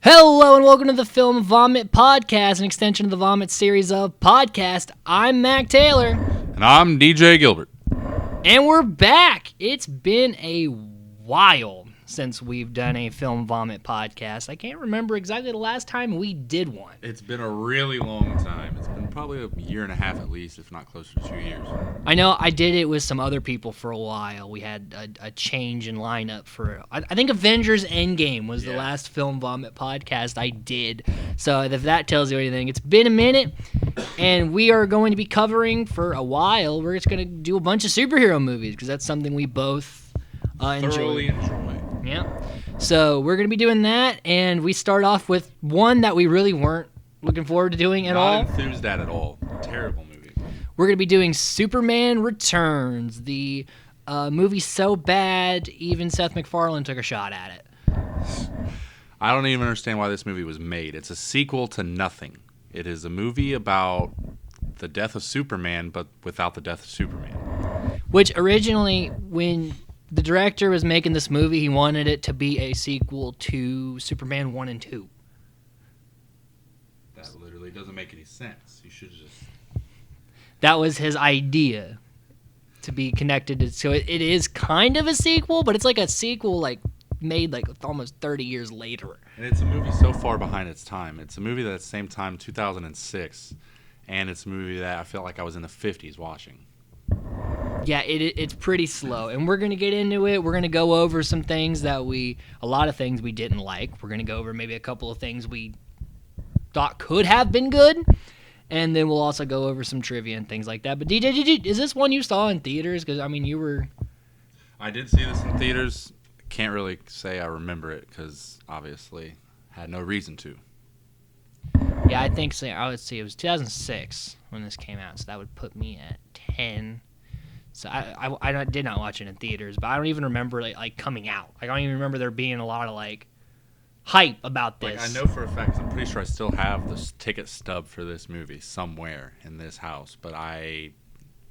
Hello and welcome to the Film Vomit Podcast, an extension of the Vomit series of podcasts. I'm Mac Taylor. And I'm DJ Gilbert. And we're back. It's been a while since we've done a Film Vomit Podcast. I can't remember exactly the last time we did one. It's been a really long time. It's been probably a year and a half at least, if not closer to 2 years. I know I did it with some other people for a while. We had a change in lineup for, I think Avengers Endgame was the last Film Vomit Podcast I did. So if that tells you anything, it's been a minute, and we are going to be covering for a while. We're just going to do a bunch of superhero movies because that's something we both thoroughly enjoy. Yeah. So we're going to be doing that, and we start off with one that we really weren't looking forward to doing at all. Not enthused at all. Terrible movie. We're going to be doing Superman Returns, the movie so bad even Seth MacFarlane took a shot at it. I don't even understand why this movie was made. It's a sequel to nothing. It is a movie about the death of Superman, but without the death of Superman. Which originally, when the director was making this movie, he wanted it to be a sequel to Superman 1 and 2. That literally doesn't make any sense. You should just... That was his idea, to be connected to, so it is kind of a sequel, but it's like a sequel made almost 30 years later. And it's a movie so far behind its time. It's a movie that at the same time, 2006, and it's a movie that I felt like I was in the 50s watching. Yeah, it's pretty slow, and we're going to get into it. We're going to go over some things a lot of things we didn't like. We're going to go over maybe a couple of things we thought could have been good, and then we'll also go over some trivia and things like that. But DJ, is this one you saw in theaters? Because, I mean, you were... I did see this in theaters. Can't really say I remember it because, obviously, had no reason to. Yeah, I think so. I would say it was 2006 when this came out, so that would put me at 10. So I did not watch it in theaters, but I don't even remember like coming out. I don't even remember there being a lot of hype about this. I know for a fact, I'm pretty sure I still have the ticket stub for this movie somewhere in this house, but I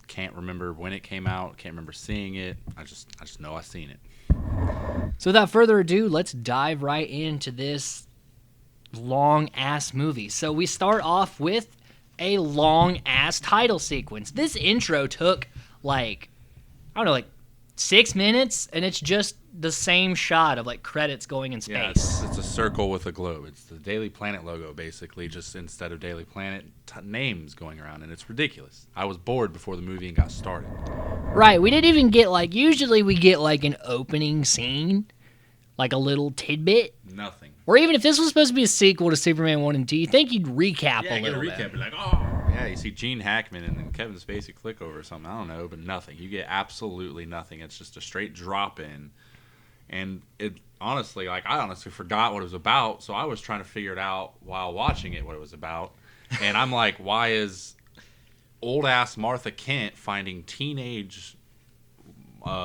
can't remember when it came out. Can't remember seeing it. I just know I've seen it. So without further ado, let's dive right into this long ass movie. So we start off with a long ass title sequence. This intro took 6 minutes, and it's just the same shot of credits going in space. Yeah, it's a circle with a globe. It's the Daily Planet logo, basically, just instead of Daily Planet, names going around, and it's ridiculous. I was bored before the movie got started. Right, we didn't even get, usually we get, an opening scene, a little tidbit. Nothing. Or even if this was supposed to be a sequel to Superman 1 and 2, you think you'd recap a little bit. Yeah, recap, yeah, you see Gene Hackman and then Kevin Spacey click over or something, I don't know, but nothing. You get absolutely nothing. It's just a straight drop in. And I honestly forgot what it was about, so I was trying to figure it out while watching it, what it was about. And I'm like, why is old-ass Martha Kent finding teenage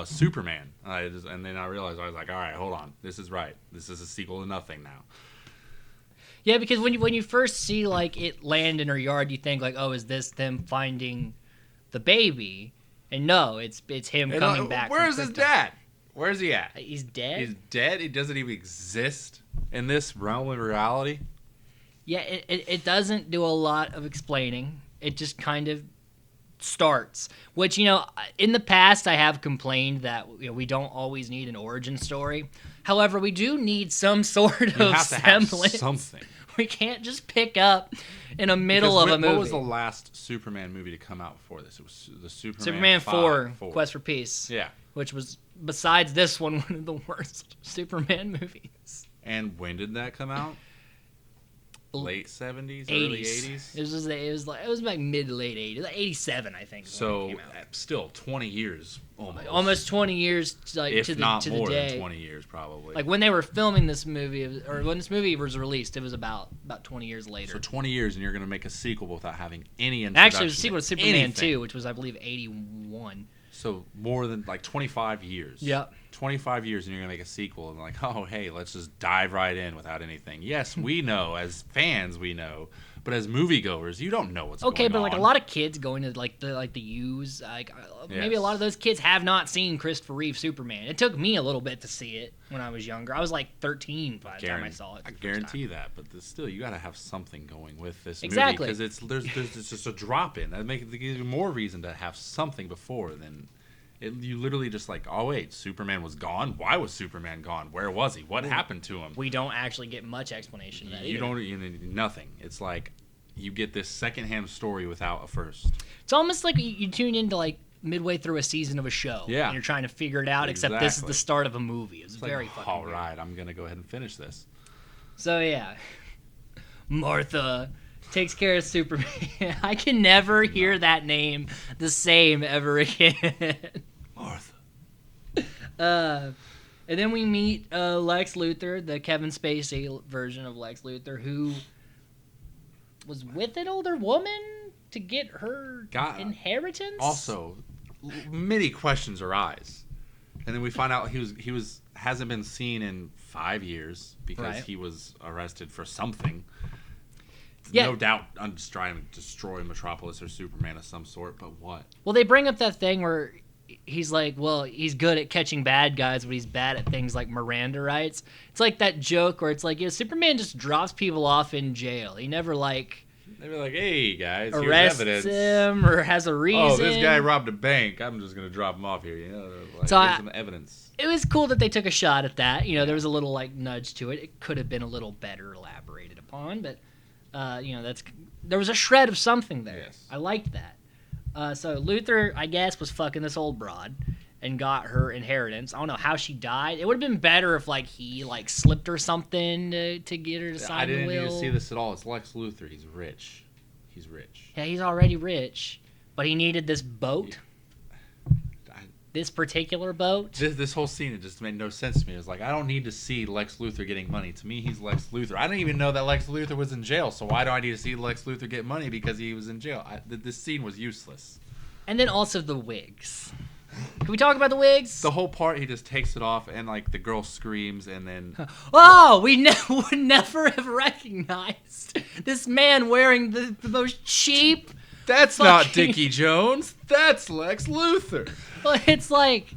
Superman? And then I realized, I was like, all right, hold on. This is right. This is a sequel to nothing now. Yeah, because when you first see, it land in her yard, you think, oh, is this them finding the baby? And no, it's him coming back. Where's his dad? Where's he at? He's dead? He's dead? He doesn't even exist in this realm of reality? Yeah, it doesn't do a lot of explaining. It just kind of starts. Which, in the past I have complained that we don't always need an origin story. However, we do need some sort of semblance. Something. We can't just pick up in the middle of a movie. What was the last Superman movie to come out before this? It was the Superman 4, Quest for Peace. Yeah. Which was, besides this one of the worst Superman movies. And when did that come out? Late 70s, 80s. Early 80s? It was mid to late 80s. 87, I think. So, when it came out. Still 20 years almost 20 years if to not the more day. than 20 years probably. When they were filming this movie, or when this movie was released, it was about 20 years later. So 20 years and you're going to make a sequel without having any introduction. Actually, it was a sequel to Superman 2, which was, I believe, 81. So more than 25 years. Yep. 25 years and you're gonna make a sequel and like, oh hey, let's just dive right in without anything. Yes, we know as fans, we know, but as moviegoers, you don't know what's going on. Okay, but like a lot of kids going to like the U's, like maybe a lot of those kids have not seen Christopher Reeve Superman. It took me a little bit to see it when I was younger. I was like 13 by the time I saw it. I guarantee that, but still, you got to have something going with this movie because there's just a drop in that gives you more reason to have something before than. You literally just like, oh wait, Superman was gone? Why was Superman gone? Where was he? What happened to him? We don't actually get much explanation of that either. Nothing. It's like you get this secondhand story without a first. It's almost like you tune into like midway through a season of a show. Yeah. And you're trying to figure it out, except this is the start of a movie. It's very like, fucking all weird. right, I'm going to go ahead and finish this. So yeah, Martha takes care of Superman. I can never hear that name the same ever again. Martha. And then we meet Lex Luthor, the Kevin Spacey version of Lex Luthor, who was with an older woman to get her inheritance. Also, many questions arise, and then we find out he hasn't been seen in 5 years because he was arrested for something. Yeah. No doubt, I'm just trying to destroy Metropolis or Superman of some sort, but what? Well, they bring up that thing where he's like, well, he's good at catching bad guys, but he's bad at things like Miranda rights. It's like that joke where it's like, Superman just drops people off in jail. He never like... They were like, hey, guys, arrests here's evidence. Him or has a reason. Oh, this guy robbed a bank. I'm just going to drop him off here. Like, so here's some evidence. It was cool that they took a shot at that. There was a little like nudge to it. It could have been a little better elaborated upon, but... there was a shred of something there. Yes. I liked that. So Luthor, I guess, was fucking this old broad and got her inheritance. I don't know how she died. It would have been better if he slipped her something to get her to sign the will. I didn't need to see this at all. It's Lex Luthor. He's rich. Yeah, he's already rich, but he needed this boat. This particular boat. This whole scene, it just made no sense to me. It was like, I don't need to see Lex Luthor getting money. To me, he's Lex Luthor. I didn't even know that Lex Luthor was in jail, so why do I need to see Lex Luthor get money because he was in jail? This scene was useless. And then also the wigs. Can we talk about the wigs? The whole part, he just takes it off, and the girl screams, and then... Oh, we would never have recognized this man wearing the most cheap... That's not Dickie Jones. That's Lex Luthor. Well, it's like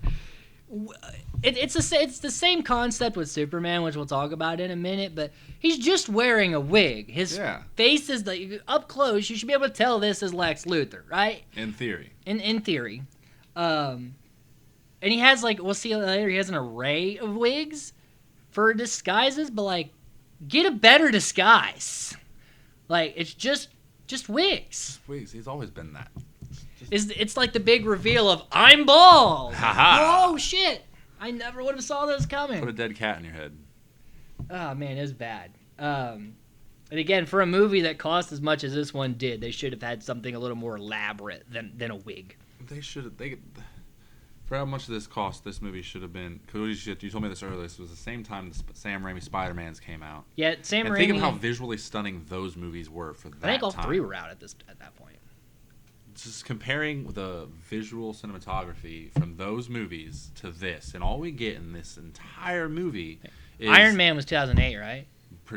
it's the same concept with Superman, which we'll talk about in a minute. But he's just wearing a wig. His face is up close. You should be able to tell this is Lex Luthor, right? In theory. In theory, and he has we'll see later. He has an array of wigs for disguises, but get a better disguise. It's just wigs. Wigs. He's always been that. It's like the big reveal of I'm bald. Ha-ha. Oh shit! I never would have saw this coming. Put a dead cat in your head. Oh man, it's bad. And again, for a movie that cost as much as this one did, they should have had something a little more elaborate than a wig. They should have. For how much this cost, this movie should have been. Cause you told me this earlier. This was the same time the Sam Raimi Spider-Mans came out. Yeah, Sam Raimi. Think of how visually stunning those movies were for that time. I think all three were out at that point. Just comparing the visual cinematography from those movies to this, and all we get in this entire movie is... Iron Man was 2008, right?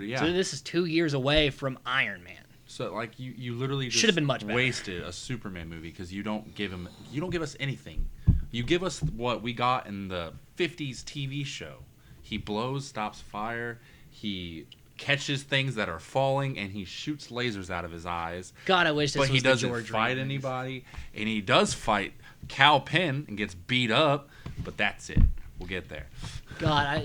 Yeah. So this is 2 years away from Iron Man. So you literally just should have been much better. Wasted a Superman movie because you don't give us anything. You give us what we got in the 50s TV show. He stops fire, he catches things that are falling, and he shoots lasers out of his eyes. God, I wish this was the George. But he doesn't fight anybody, and he does fight Cal Penn and gets beat up, but that's it. We'll get there. God,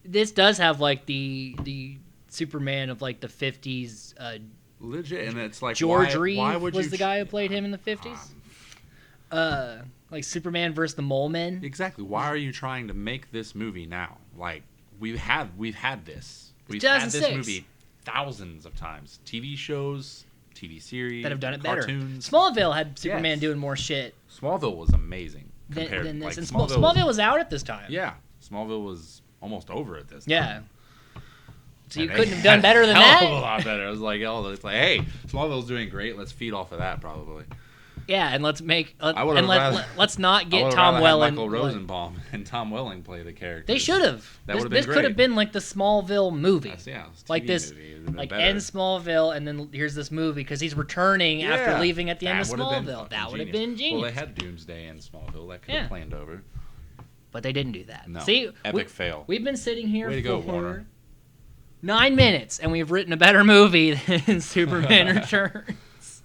this does have the Superman of the 50s. Legit, and it's George Reeve was the guy who played him in the 50s. Superman versus the Mole Men. Exactly. Why are you trying to make this movie now? We've had this. We've 2006. had this movie thousands of times. TV shows, TV series that have done it cartoons. Better. Smallville had Superman doing more shit. Smallville was amazing than this. And Smallville was out at this time. Yeah, Smallville was almost over at this time. Yeah. So you couldn't have done better than that? A lot better. I was like, hey, Smallville's doing great. Let's feed off of that, probably. Yeah, and let's not I get would've Tom rather had Welling. Michael Rosenbaum and Tom Welling play the character. They should have. This could have been like the Smallville movie. Yeah, like this, movie. like end Smallville, and then here's this movie because he's returning after leaving at the end of Smallville. That would have been genius. Well, they had Doomsday and Smallville. That could have planned over. But they didn't do that. No. See, epic fail. We've been sitting here Way to go, for Warner. 9 minutes, and we've written a better movie than Superman Returns.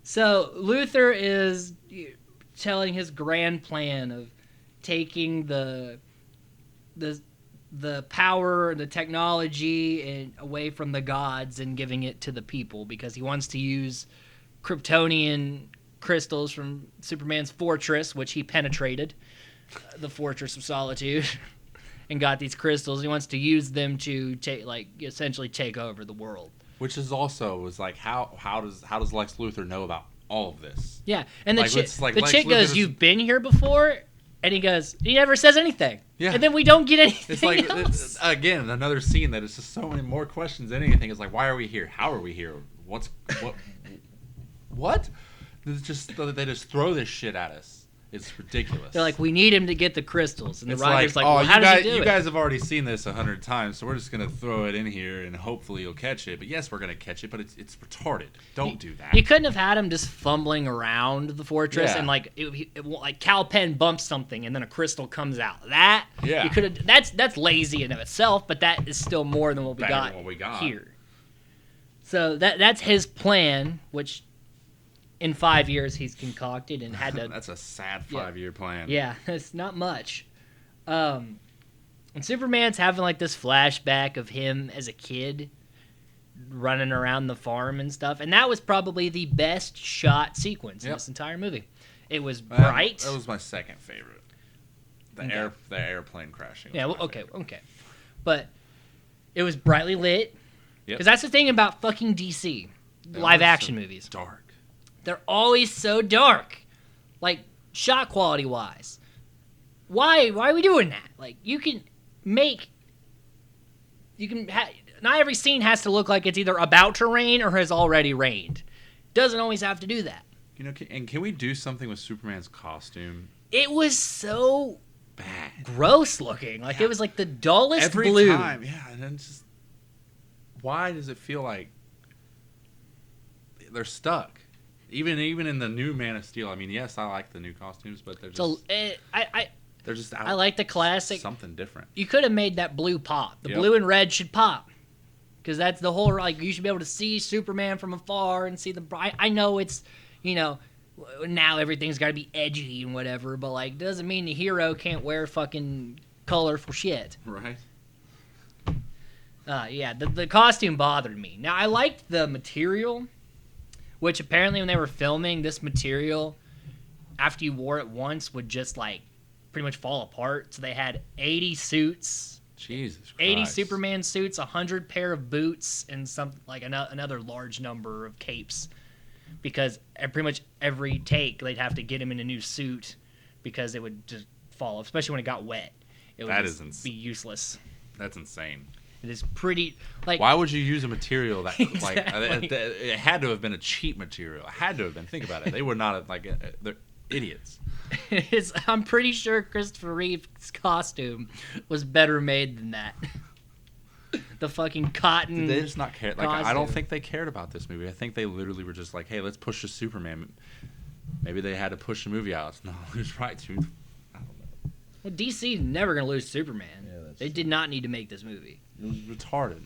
So Luthor is telling his grand plan of taking the power, the technology, and away from the gods and giving it to the people because he wants to use Kryptonian crystals from Superman's fortress, which he penetrated, the Fortress of Solitude, and got these crystals. He wants to use them to essentially take over the world. Which is also like how does Lex Luthor know about all of this? Yeah, and the Lex chick goes, "You've been here before," and he goes, "He never says anything." Yeah, and then we don't get anything. It's like else. Again another scene that is just so many more questions than anything. It's like, why are we here? How are we here? What? It's just they just throw this shit at us. It's ridiculous. They're like, we need him to get the crystals, and the it's writer's like, oh, well, how does he do it? You guys have already seen this 100 times, so we're just gonna throw it in here and hopefully you'll catch it. But yes, we're gonna catch it, but it's retarded. Don't do that. You couldn't have had him just fumbling around the fortress and like Cal Penn bumps something and then a crystal comes out. You could have. That's lazy in of itself, but that is still more than what we got here. So that's his plan, which in 5 years he's concocted and had to. That's a sad 5-year plan. Yeah, it's not much. And Superman's having like this flashback of him as a kid running around the farm and stuff, and that was probably the best shot sequence in this entire movie. It was bright. That was my second favorite. The airplane crashing. Yeah. Okay. But it was brightly lit. Because that's the thing about fucking DC live action movies. Dark. They're always so dark, like shot quality wise. Why are we doing that? Like not every scene has to look like it's either about to rain or has already rained. Doesn't always have to do that. Can we do something with Superman's costume? It was so bad, gross looking. Like it was like the dullest blue. Every time, and then just why does it feel like they're stuck? Even in the new Man of Steel, I mean, yes, I like the new costumes, but they're just they're just out. I like the classic. Something different. You could have made that blue pop. The blue and red should pop, because that's the whole you should be able to see Superman from afar and see the. I know it's now everything's got to be edgy and whatever, but like doesn't mean the hero can't wear fucking colorful shit. Right. The costume bothered me. Now I liked the material. Which apparently when they were filming this material, after you wore it once, would just like pretty much fall apart. So they had 80 suits, Jesus Christ. 80 Superman suits, 100 pair of boots, and another large number of capes. Because pretty much every take they'd have to get him in a new suit because it would just fall, especially when it got wet. It would be useless. That's insane. It is pretty like. Why would you use a material that exactly. it had to have been a cheap material? It had to have been. Think about it. They would not have they're idiots. I'm pretty sure Christopher Reeve's costume was better made than that. The fucking cotton. Did they just not care? Like I don't think they cared about this movie. I think they literally were just like, hey, let's push the Superman. Maybe they had to push the movie out. No, who's right, dude? I don't know. Well, DC's never gonna lose Superman. They did not need to make this movie. It was retarded.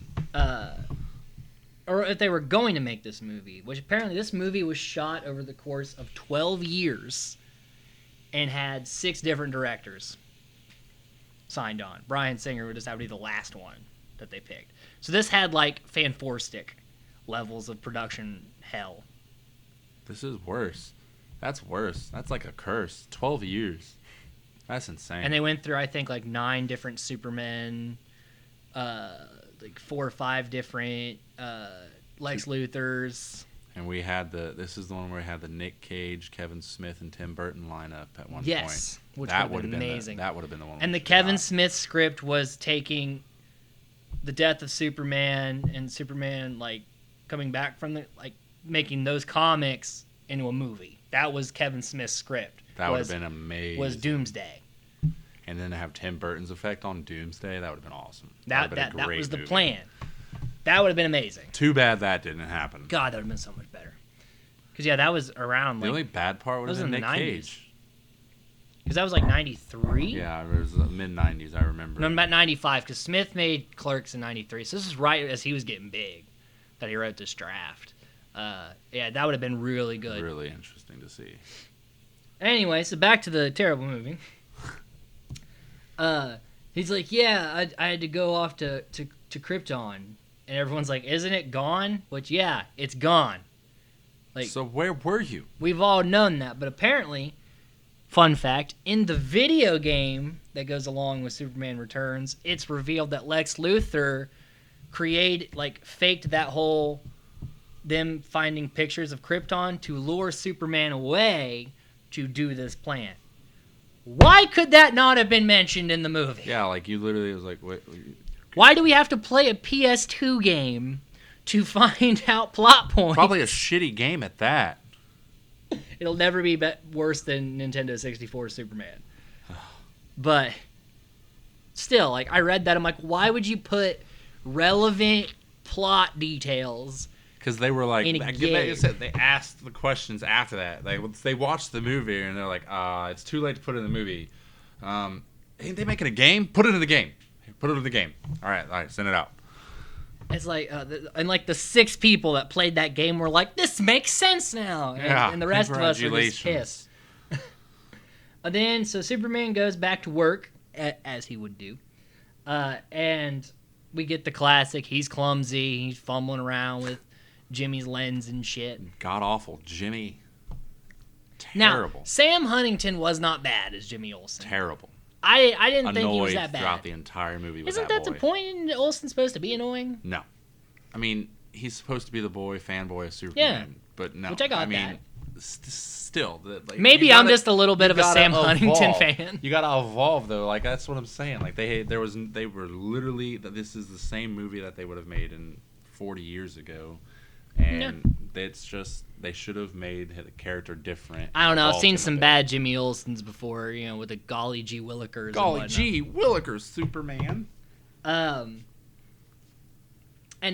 Or if they were going to make this movie, which apparently this movie was shot over the course of 12 years and had 6 different directors signed on. Bryan Singer would just have to be the last one that they picked. So this had like Fan-4-stick levels of production hell. This is worse. That's worse. That's like a curse. 12 years. That's insane. And they went through, I think, like 9 different Supermen, like 4 or 5 different Lex Luthors. And we had this is the one where we had the Nick Cage, Kevin Smith, and Tim Burton lineup at one point. Yes, which would have been amazing. That would have been the one. And the Kevin Smith script was taking the death of Superman and Superman like coming back from making those comics into a movie. That was Kevin Smith's script. That would have been amazing. Was Doomsday. And then to have Tim Burton's effect on Doomsday, that would have been awesome. That was the plan. That would have been amazing. Too bad that didn't happen. God, that would have been so much better. Because, yeah, that was around, the only bad part would have been Nick Cage. Because that was like 93? Yeah, it was mid-90s, I remember. No, about 95, because Smith made Clerks in 93. So this is right as he was getting big that he wrote this draft. Yeah, that would have been really good. Really interesting to see. Anyway, so back to the terrible movie. He's like, yeah, I had to go off to Krypton. And everyone's like, isn't it gone? Which, yeah, it's gone. Like, so where were you? We've all known that. But apparently, fun fact, in the video game that goes along with Superman Returns, it's revealed that Lex Luthor faked that whole them finding pictures of Krypton to lure Superman away to do this plan. Why could that not have been mentioned in the movie? Yeah, like you literally was like, what? Why do we have to play a PS2 game to find out plot points? Probably a shitty game at that. It'll never be worse than Nintendo 64 Superman. But still, like, I read that, I'm like, why would you put relevant plot details? Because they were like, they asked the questions after that. They watched the movie and they're like, it's too late to put it in the movie. Ain't they making a game? Put it in the game. Put it in the game. All right, send it out. It's like, and like the 6 people that played that game were like, this makes sense now. And the rest of us were just pissed. And then, so Superman goes back to work, as he would do. And we get the classic, he's clumsy, he's fumbling around with Jimmy's lens and shit. God awful. Jimmy. Terrible. Now, Sam Huntington was not bad as Jimmy Olsen. Terrible. I didn't think he was that bad. Throughout the entire movie with Isn't that boy. the point? Isn't Olsen's supposed to be annoying? No. I mean, he's supposed to be the fanboy of Superman. Yeah. But no. Which I got that. Still. Maybe I'm just a little bit of a Sam Huntington fan. You gotta evolve, though. Like, that's what I'm saying. Like, they were literally, this is the same movie that they would have made in 40 years ago. And it's just, they should have made the character different. I don't know. I've seen some bad Jimmy Olsens before, with the Golly G. Willikers. Golly G. Willikers, Superman. And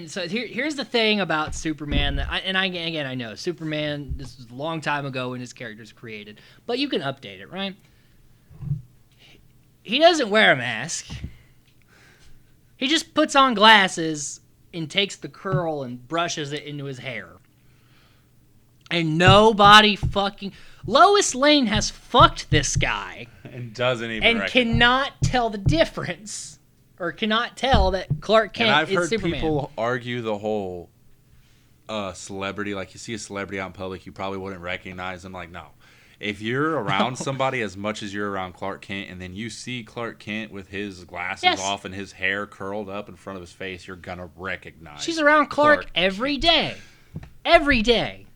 so here's the thing about Superman that I know Superman. This was a long time ago when his character's created, but you can update it, right? He doesn't wear a mask. He just puts on glasses and takes the curl and brushes it into his hair. And nobody Lois Lane has fucked this guy. And doesn't even and cannot tell the difference. Or cannot tell that Clark Kent is Superman. And I've heard people argue the whole celebrity. Like, you see a celebrity out in public, you probably wouldn't recognize them. Like, no. If you're around somebody as much as you're around Clark Kent, and then you see Clark Kent with his glasses off and his hair curled up in front of his face, you're going to recognize. She's around Clark every day. Every day.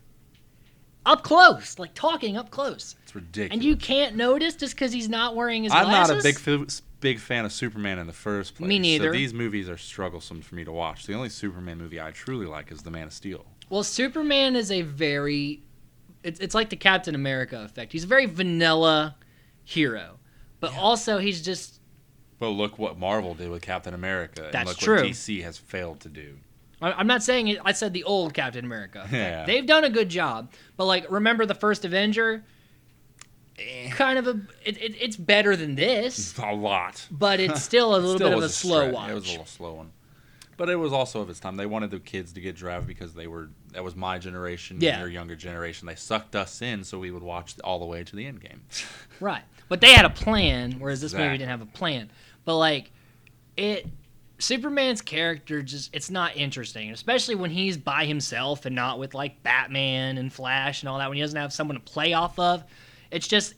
Up close. Like, talking up close. It's ridiculous. And you can't notice just because he's not wearing his glasses? I'm not a big fan of Superman in the first place. Me neither. So these movies are strugglesome for me to watch. The only Superman movie I truly like is The Man of Steel. Well, Superman is a very... It's like the Captain America effect. He's a very vanilla hero. But also he's just... Well, look what Marvel did with Captain America. That's and look true. what DC has failed to do. I'm not saying it. I said the old Captain America effect. Yeah. They've done a good job. But, like, remember the first Avenger? Kind of it's better than this. A lot. But it's still a little bit of a slow watch. It was a little slow one. But it was also of its time. They wanted the kids to get drafted because that was my generation, your younger generation. They sucked us in so we would watch all the way to the end game. Right. But they had a plan, whereas this movie didn't have a plan. But, like, Superman's character it's not interesting, especially when he's by himself and not with, like, Batman and Flash and all that, when he doesn't have someone to play off of. It's just...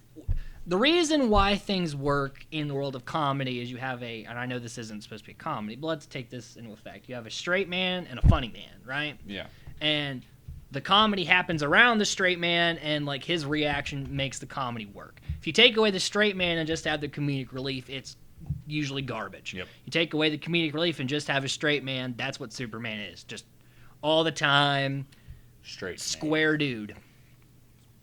The reason why things work in the world of comedy is you have and I know this isn't supposed to be a comedy, but let's take this into effect. You have a straight man and a funny man, right? Yeah. And the comedy happens around the straight man, and, like, his reaction makes the comedy work. If you take away the straight man and just have the comedic relief, it's usually garbage. Yep. You take away the comedic relief and just have a straight man, that's what Superman is. Just all the time, straight square dude.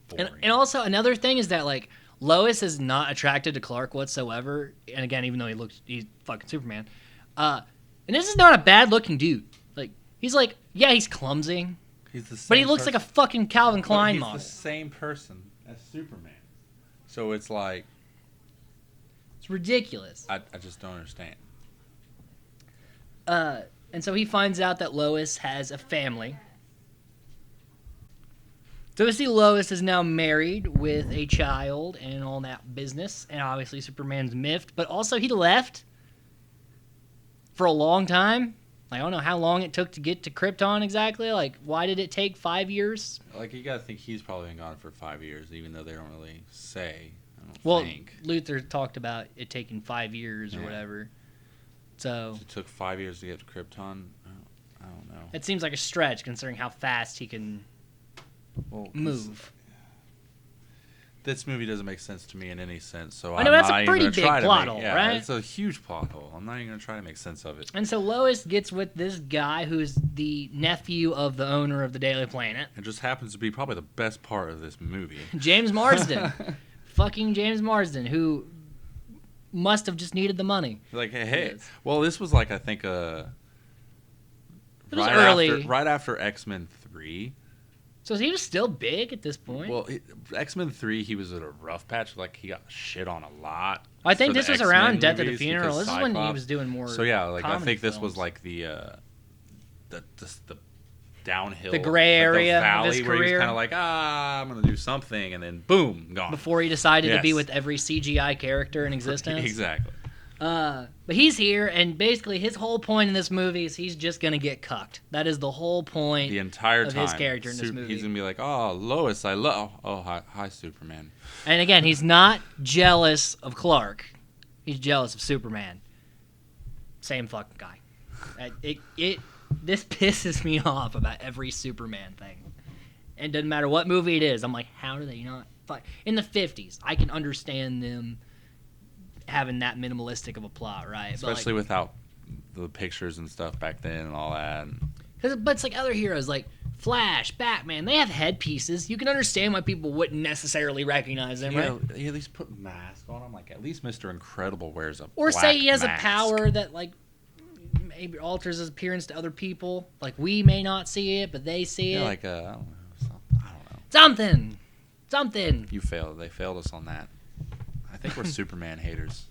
boring. And also another thing is that like Lois is not attracted to Clark whatsoever. And again, even though he's fucking Superman. And this is not a bad looking dude. Like he's like, yeah, he's clumsy. He's the same but he looks like a fucking Calvin Klein model. He's the same person as Superman. So it's like, it's ridiculous. I just don't understand. And so he finds out that Lois has a family. So we see Lois is now married with a child and all that business. And obviously Superman's miffed. But also he left for a long time. Like, I don't know how long it took to get to Krypton exactly. Like, why did it take 5 years? Like, you gotta think he's probably been gone for 5 years, even though they don't really say. I don't think. Luther talked about it taking 5 years or whatever. So it took 5 years to get to Krypton. I don't know. It seems like a stretch considering how fast he can move. This movie doesn't make sense to me in any sense, so I know that's a pretty big plot hole, right? It's a huge plot hole. I'm not even gonna try to make sense of it. And so Lois gets with this guy who's the nephew of the owner of the Daily Planet. It just happens to be probably the best part of this movie. James Marsden. Fucking James Marsden, who must have just needed the money. Like, hey. Well, this was like, I think, it was early. Right after X-Men 3. So he was still big at this point? Well, X-Men 3, he was at a rough patch. Like, he got shit on a lot. I think this was around Death at the Funeral. This is when he was doing more. So yeah, like I think films. this was like the downhill, the gray area the valley of his where career. He's kind of like, I'm gonna do something, and then boom, gone. Before he decided to be with every CGI character in existence. Exactly. But he's here, and basically his whole point in this movie is he's just gonna get cucked. That is the whole point. The entire time, of his character in this movie. He's gonna be like, "Oh, Lois, I love. Oh, hi, Superman." And again, he's not jealous of Clark. He's jealous of Superman. Same fucking guy. This pisses me off about every Superman thing. And it doesn't matter what movie it is. I'm like, how do they not? In the 50s, I can understand them having that minimalistic of a plot, right? Especially without the pictures and stuff back then and all that. But it's like other heroes, like Flash, Batman, they have headpieces. You can understand why people wouldn't necessarily recognize them, right? You at least put masks on them. Like, at least Mr. Incredible wears a Or black say he has mask. a power that, like, maybe alters his appearance to other people. Like, we may not see it, but they see it. Like, I don't know. Something. You failed. They failed us on that. I think we're Superman haters.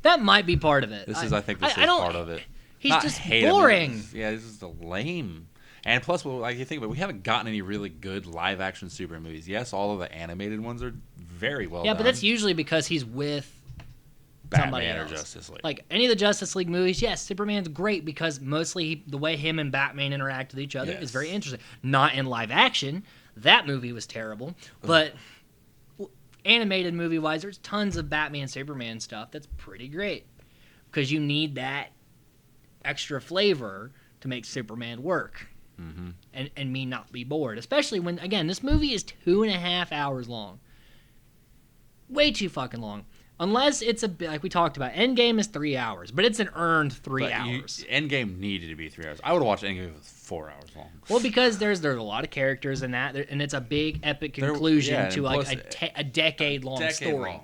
That might be part of it. I think this is part of it. He's Not just hate him. boring. This is the lame. And plus, like you think about it, we haven't gotten any really good live-action Superman movies. Yes, all of the animated ones are very well done. But that's usually because he's with somebody Batman else. or Justice League. Like, any of the Justice League movies, yes, Superman's great because mostly the way him and Batman interact with each other is very interesting. Not in live action. That movie was terrible. But animated movie-wise, there's tons of Batman Superman stuff that's pretty great. Because you need that extra flavor to make Superman work. Mm-hmm. And me not be bored. Especially when, again, this movie is 2.5 hours long. Way too fucking long. Unless it's like we talked about, Endgame is 3 hours, but it's an earned 3 hours. Endgame needed to be 3 hours. I would watch Endgame if it was 4 hours long. Well, because there's a lot of characters in that, and it's a big epic conclusion to like a decade-long story.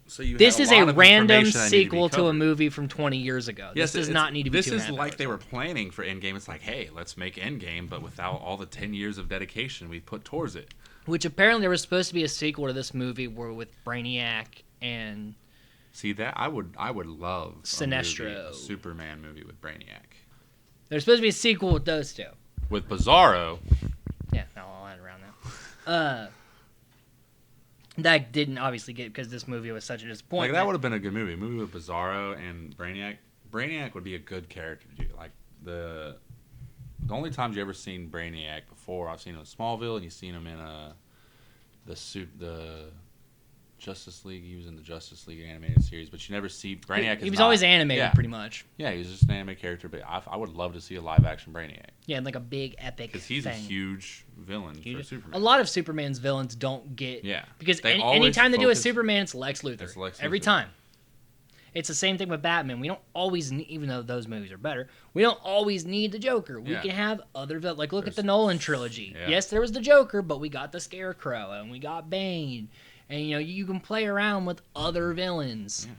So this is a random sequel to a movie from 20 years ago. This does not need to be 2.5 hours. This is like they were planning for Endgame. It's like, hey, let's make Endgame, but without all the 10 years of dedication we put towards it. Which apparently there was supposed to be a sequel to this movie with Brainiac and... See, that I would love Sinestro. A Superman movie with Brainiac. There's supposed to be a sequel with those two. With Bizarro. Yeah, I'll add around that. That didn't obviously get because this movie was such a disappointment. Like, that would have been a good movie. A movie with Bizarro and Brainiac. Brainiac would be a good character to do. Like, the only times you ever seen Brainiac before, I've seen him in Smallville, and you've seen him in the Justice League. He was in the Justice League animated series, but you never see Brainiac. He was always animated, pretty much. Yeah, he was just an animated character, but I would love to see a live-action Brainiac. Yeah, like a big epic because he's a huge villain for Superman. A lot of Superman's villains don't get... Yeah. Because anytime they do a Superman, it's Lex Luthor. Every time. It's the same thing with Batman. We don't always need, even though those movies are better, we don't always need the Joker. We can have other, like, look at the Nolan trilogy. Yeah. Yes, there was the Joker, but we got the Scarecrow, and we got Bane. And, you can play around with other villains. Yeah.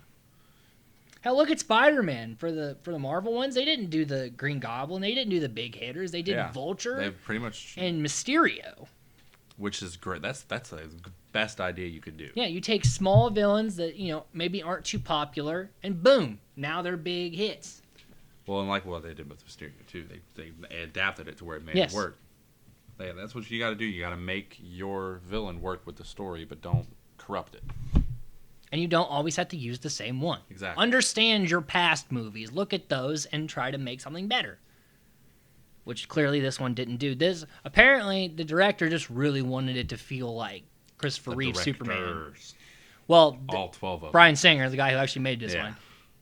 Hell, look at Spider-Man. For the Marvel ones, they didn't do the Green Goblin. They didn't do the big hitters. They did Vulture They've pretty much and Mysterio. Which is great. That's the best idea you could do. Yeah, you take small villains that, maybe aren't too popular, and boom, now they're big hits. Well, and like what they did with Mysterio, too. They adapted it to where it made it work. Yeah, that's what you got to do. You got to make your villain work with the story, but don't corrupt it. And you don't always have to use the same one. Exactly. Understand your past movies. Look at those and try to make something better. Which clearly this one didn't do. This apparently the director just really wanted it to feel like Christopher Reeve's Superman. Well, all 12 of them. Brian Singer, the guy who actually made this one,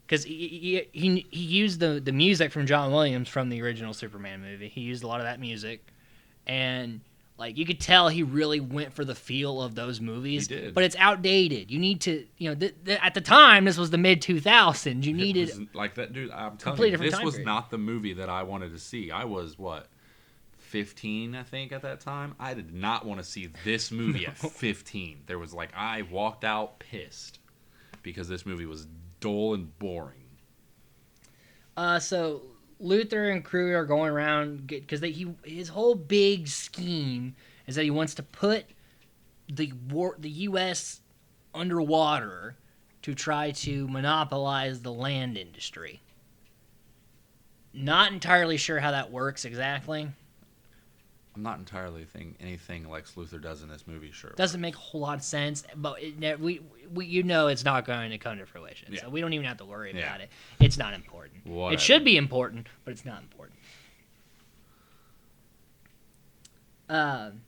because he used the music from John Williams from the original Superman movie. He used a lot of that music, and like you could tell he really went for the feel of those movies. He did. But it's outdated. You need to, at the time this was the mid 2000s. You needed like that, dude. I'm telling you, this was not the movie that I wanted to see. I was 15, I think, at that time. I did not want to see this movie at 15. There was I walked out pissed because this movie was dull and boring. So Luther and crew are going around because his whole big scheme is that he wants to put the U.S. underwater to try to monopolize the land industry. Not entirely sure how that works exactly. I'm not entirely anything Lex Luthor does in this movie. Sure, doesn't make a whole lot of sense, but we it's not going to come to fruition, so we don't even have to worry about it. It's not important. Whatever. It should be important, but it's not important. And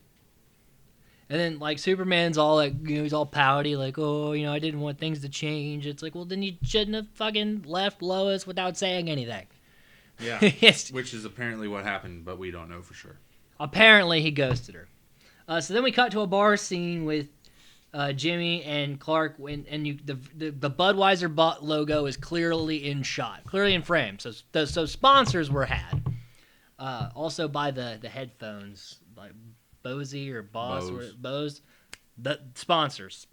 then Superman's all he's all pouty, I didn't want things to change. It's well, then you shouldn't have fucking left Lois without saying anything. Yeah, which is apparently what happened, but we don't know for sure. Apparently, he ghosted her. So then we cut to a bar scene with Jimmy and Clark, and the Budweiser logo is clearly in shot, clearly in frame. So sponsors were had. Also by the headphones, like Bose or Bose, the sponsors.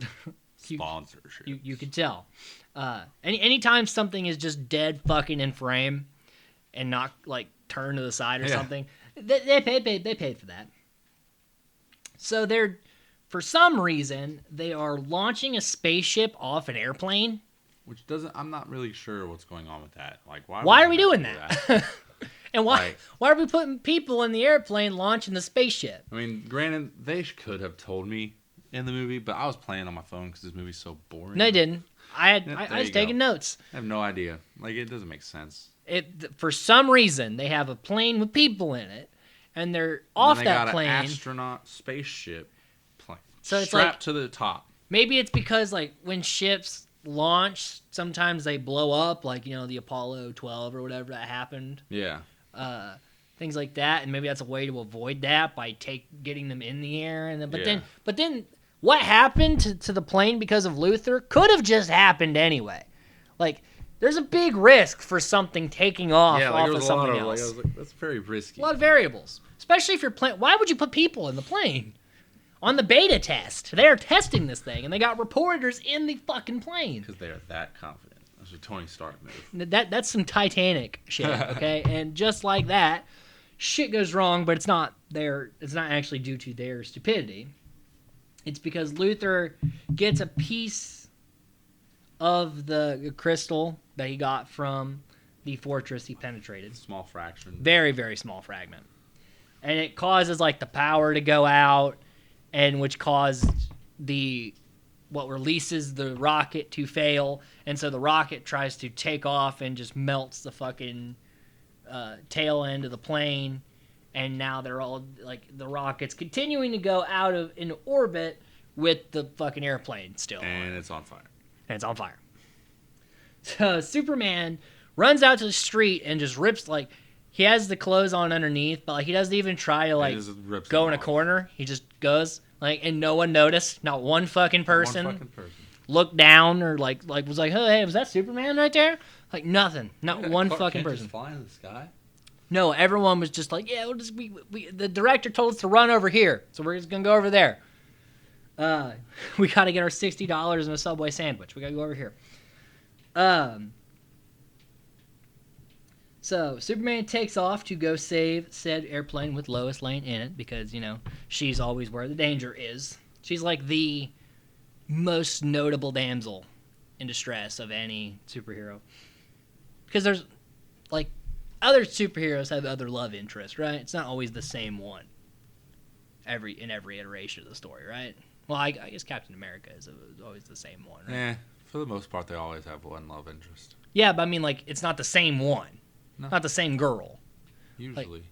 Sponsorship. You could tell. Anytime something is just dead fucking in frame, and not turned to the side or something. They paid for that. So for some reason, they are launching a spaceship off an airplane. Which I'm not really sure what's going on with that. Why are we doing that? And why are we putting people in the airplane launching the spaceship? I mean, granted, they could have told me in the movie, but I was playing on my phone because this movie's so boring. No, they didn't. I was taking notes. I have no idea. It doesn't make sense. For some reason, they have a plane with people in it, and they're off that plane. An astronaut spaceship plane. So it's strapped to the top. Maybe it's because when ships launch, sometimes they blow up, the Apollo 12 or whatever that happened. Yeah. Things like that, and maybe that's a way to avoid that by getting them in the air. But then what happened to the plane because of Luther could have just happened anyway. There's a big risk for something taking off of something else. That's very risky. A lot of variables, especially if you're playing. Why would you put people in the plane? On the beta test, they are testing this thing, and they got reporters in the fucking plane. Because they are that confident. That's a Tony Stark move. That's some Titanic shit, okay? And just like that, shit goes wrong, but it's not actually due to their stupidity. It's because Luther gets a piece of the crystal that he got from the fortress he penetrated. Small fraction. Very, very small fragment. And it causes the power to go out, and which caused what releases the rocket to fail. And so the rocket tries to take off and just melts the fucking tail end of the plane. And now they're all the rocket's continuing to go out in orbit with the fucking airplane still. And it's on fire. So Superman runs out to the street and just rips he has the clothes on underneath, but he doesn't even try to go in a corner. He just goes and no one noticed, not one fucking person. looked down or like was like, oh, hey, was that Superman right there? Like nothing, not one Clark fucking Kent person. Just flying in the sky. No, everyone was just like, yeah, we'll just the director told us to run over here, so we're just gonna go over there. We gotta get our $60 and a Subway sandwich. We gotta go over here. So Superman takes off to go save said airplane with Lois Lane in it because, she's always where the danger is. She's like the most notable damsel in distress of any superhero. Because there's, like, other superheroes have other love interests, right? It's not always the same one in every iteration of the story, right? Well, I guess Captain America is always the same one, right? Yeah, for the most part, they always have one love interest. Yeah, but I mean, like, it's not the same one. No. Not the same girl. Usually, like,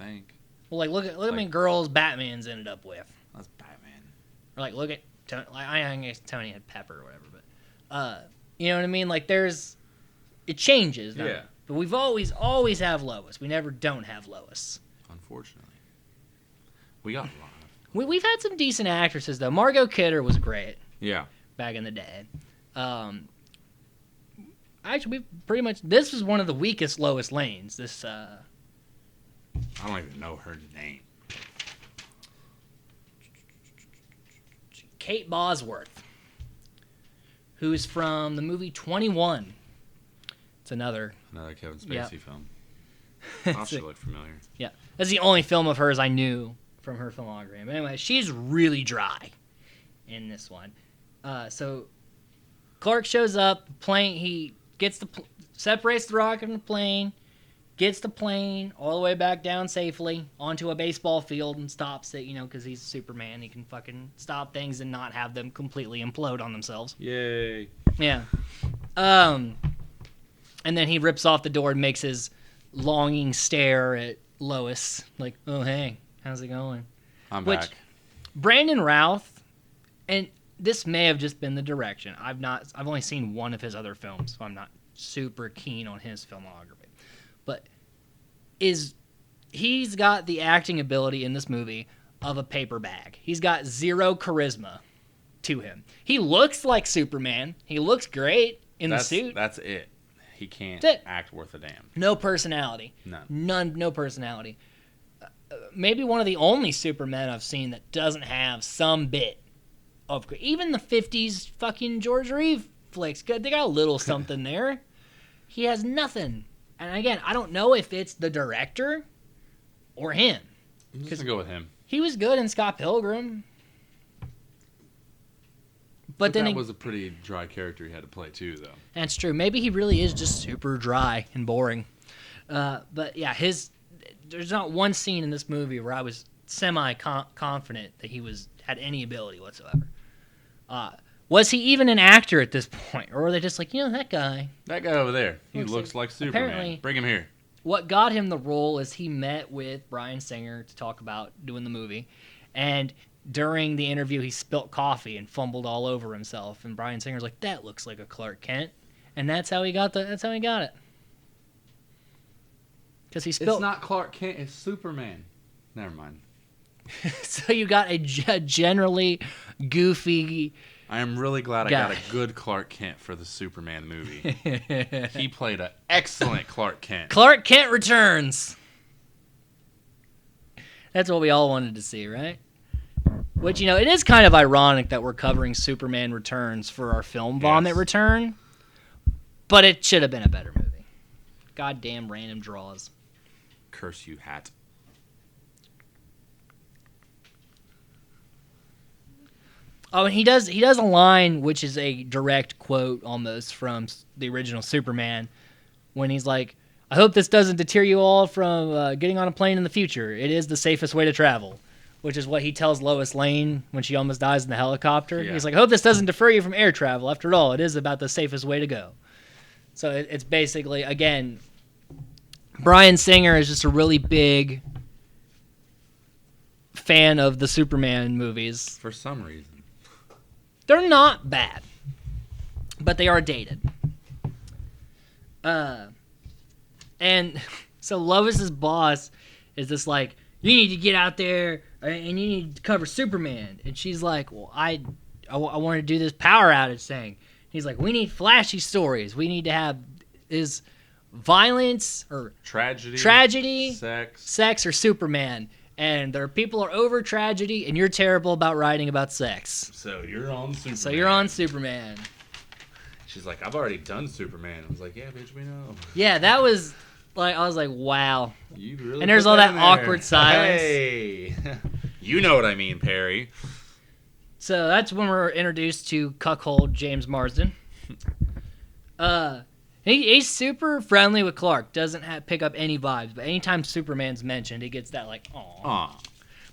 I think. Well, like, look at how many girls Batman's ended up with. That's Batman. Or, like, look at Tony. Like, I guess Tony had Pepper or whatever, but, you know what I mean? Like, it changes. Yeah. But we've always have Lois. We never don't have Lois. Unfortunately. We got a lot of... We've had some decent actresses, though. Margot Kidder was great. Yeah. Back in the day. Actually, we pretty much... This was one of the weakest Lois Lanes. This, I don't even know her name. Kate Bosworth, who's from the movie 21. It's another Kevin Spacey film. She looked familiar. Yeah. That's the only film of hers I knew from her filmography. But anyway, she's really dry in this one. So Clark shows up, he gets separates the rocket from the plane, gets the plane all the way back down safely onto a baseball field and stops it, because he's Superman. He can fucking stop things and not have them completely implode on themselves. Yay. Yeah. And then he rips off the door and makes his longing stare at Lois, like, oh, hey, how's it going? I'm back. Brandon Routh, and this may have just been the direction. I've only seen one of his other films, so I'm not super keen on his filmography. But he's got the acting ability in this movie of a paper bag. He's got zero charisma to him. He looks like Superman. He looks great in the suit. That's it. He can't act worth a damn. No personality. None. No personality. Maybe one of the only Supermen I've seen that doesn't have some bit of... Even the 50s fucking George Reeve flicks, they got a little something there. He has nothing. And again, I don't know if it's the director or him. I'm just going to go with him. He was good in Scott Pilgrim. But then that was a pretty dry character he had to play, too, though. That's true. Maybe he really is just super dry and boring. But, yeah, there's not one scene in this movie where I was semi-confident that he had any ability whatsoever. Was he even an actor at this point? Or were they just like, that guy? That guy over there. He looks like Superman. Apparently, bring him here. What got him the role is he met with Bryan Singer to talk about doing the movie. And during the interview, he spilt coffee and fumbled all over himself. And Bryan Singer's like, that looks like a Clark Kent. And that's how he got it. Because he spilled... It's not Clark Kent, it's Superman. Never mind. So you got a generally goofy... I am really glad I got a good Clark Kent for the Superman movie. He played an excellent Clark Kent. Clark Kent Returns. That's what we all wanted to see, right? Which, it is kind of ironic that we're covering Superman Returns for our film vomit return. But it should have been a better movie. Goddamn random draws. Curse you, hat. Oh, and he does a line which is a direct quote almost from the original Superman when he's like, I hope this doesn't deter you all from getting on a plane in the future. It is the safest way to travel, which is what he tells Lois Lane when she almost dies in the helicopter. Yeah. He's like, I hope this doesn't deter you from air travel. After all, it is about the safest way to go. So it's basically, again, Bryan Singer is just a really big fan of the Superman movies. For some reason. They're not bad, but they are dated. And so Lois's boss is just like, you need to get out there and you need to cover Superman. And she's like, well, I I want to do this power outage thing. He's like, we need flashy stories. We need to have is violence or tragedy, sex, or Superman. And people are over tragedy, and you're terrible about writing about sex. So you're on Superman. She's like, I've already done Superman. I was like, yeah, bitch, we know. Yeah, that was like, I was like, wow. You really and there's all that awkward silence. Hey, you know what I mean, Perry. So that's when we're introduced to cuckold James Marsden. He's super friendly with Clark. Doesn't pick up any vibes, but anytime Superman's mentioned, he gets that like, aw.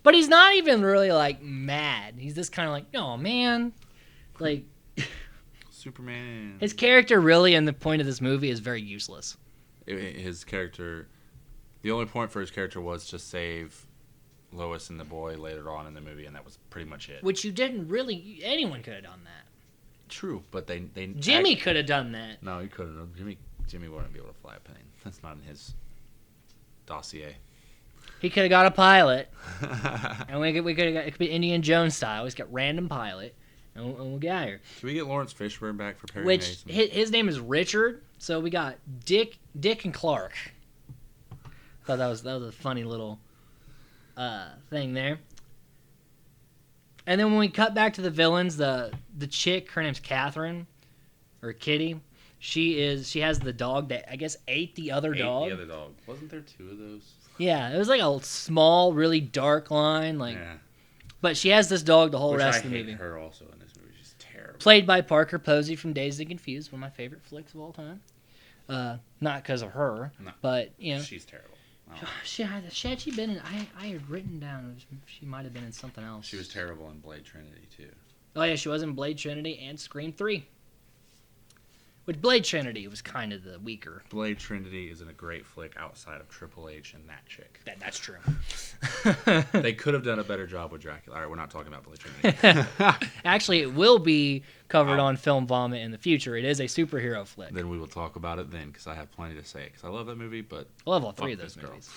But he's not even really like mad. He's just kind of like, oh man, like. Superman. His character really, and the point of this movie, is very useless. His character, the only point for his character was to save Lois and the boy later on in the movie, and that was pretty much it. Which you didn't really. Anyone could have done that. True, but they Jimmy could have done that. No, he couldn't have. Jimmy wouldn't be able to fly a plane. That's not in his dossier. He could have got a pilot, and we could have got, it could be Indiana Jones style. He's got random pilot. And we'll get out of here. Should we get Lawrence Fishburne back for Perry Mason? His name is Richard. So we got Dick, and Clark. I thought that was a funny little thing there. And then when we cut back to the villains, the chick, her name's Catherine, or Kitty. She has the dog that I guess ate the other dog. The other dog. Wasn't there two of those? Yeah, it was like a small, really dark line. Like, yeah. But she has this dog the whole rest of the movie. I hate her also in this movie. She's terrible. Played by Parker Posey from Dazed and Confused, one of my favorite flicks of all time. Not because of her, but you know. She's terrible. Had she been in? I had written down she might have been in something else. She was terrible in Blade Trinity too. Oh yeah, she was in Blade Trinity and Scream 3. With Blade Trinity, it was kind of the weaker. Blade Trinity isn't a great flick outside of Triple H and that chick. That's true. They could have done a better job with Dracula. All right, we're not talking about Blade Trinity. Actually, it will be covered on Film Vomit in the future. It is a superhero flick. Then we will talk about it then, because I have plenty to say. Because I love that movie, but I love all three of those movies.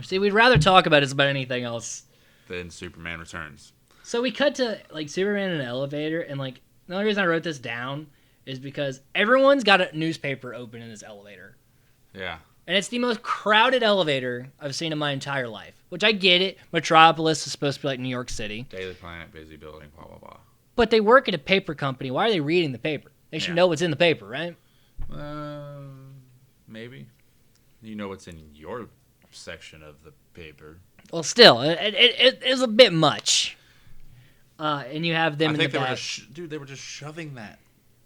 See, we'd rather talk about it about anything else than Superman Returns. So we cut to like Superman in an elevator, and like. The only reason I wrote this down is because everyone's got a newspaper open in this elevator. Yeah. And it's the most crowded elevator I've seen in my entire life. Which I get it. Metropolis is supposed to be like New York City. Daily Planet, busy building, blah, blah, blah. But they work at a paper company. Why are they reading the paper? They should know what's in the paper, right? Maybe. You know what's in your section of the paper. Well, still, it is a bit much. And you have them in the back. They were just shoving that.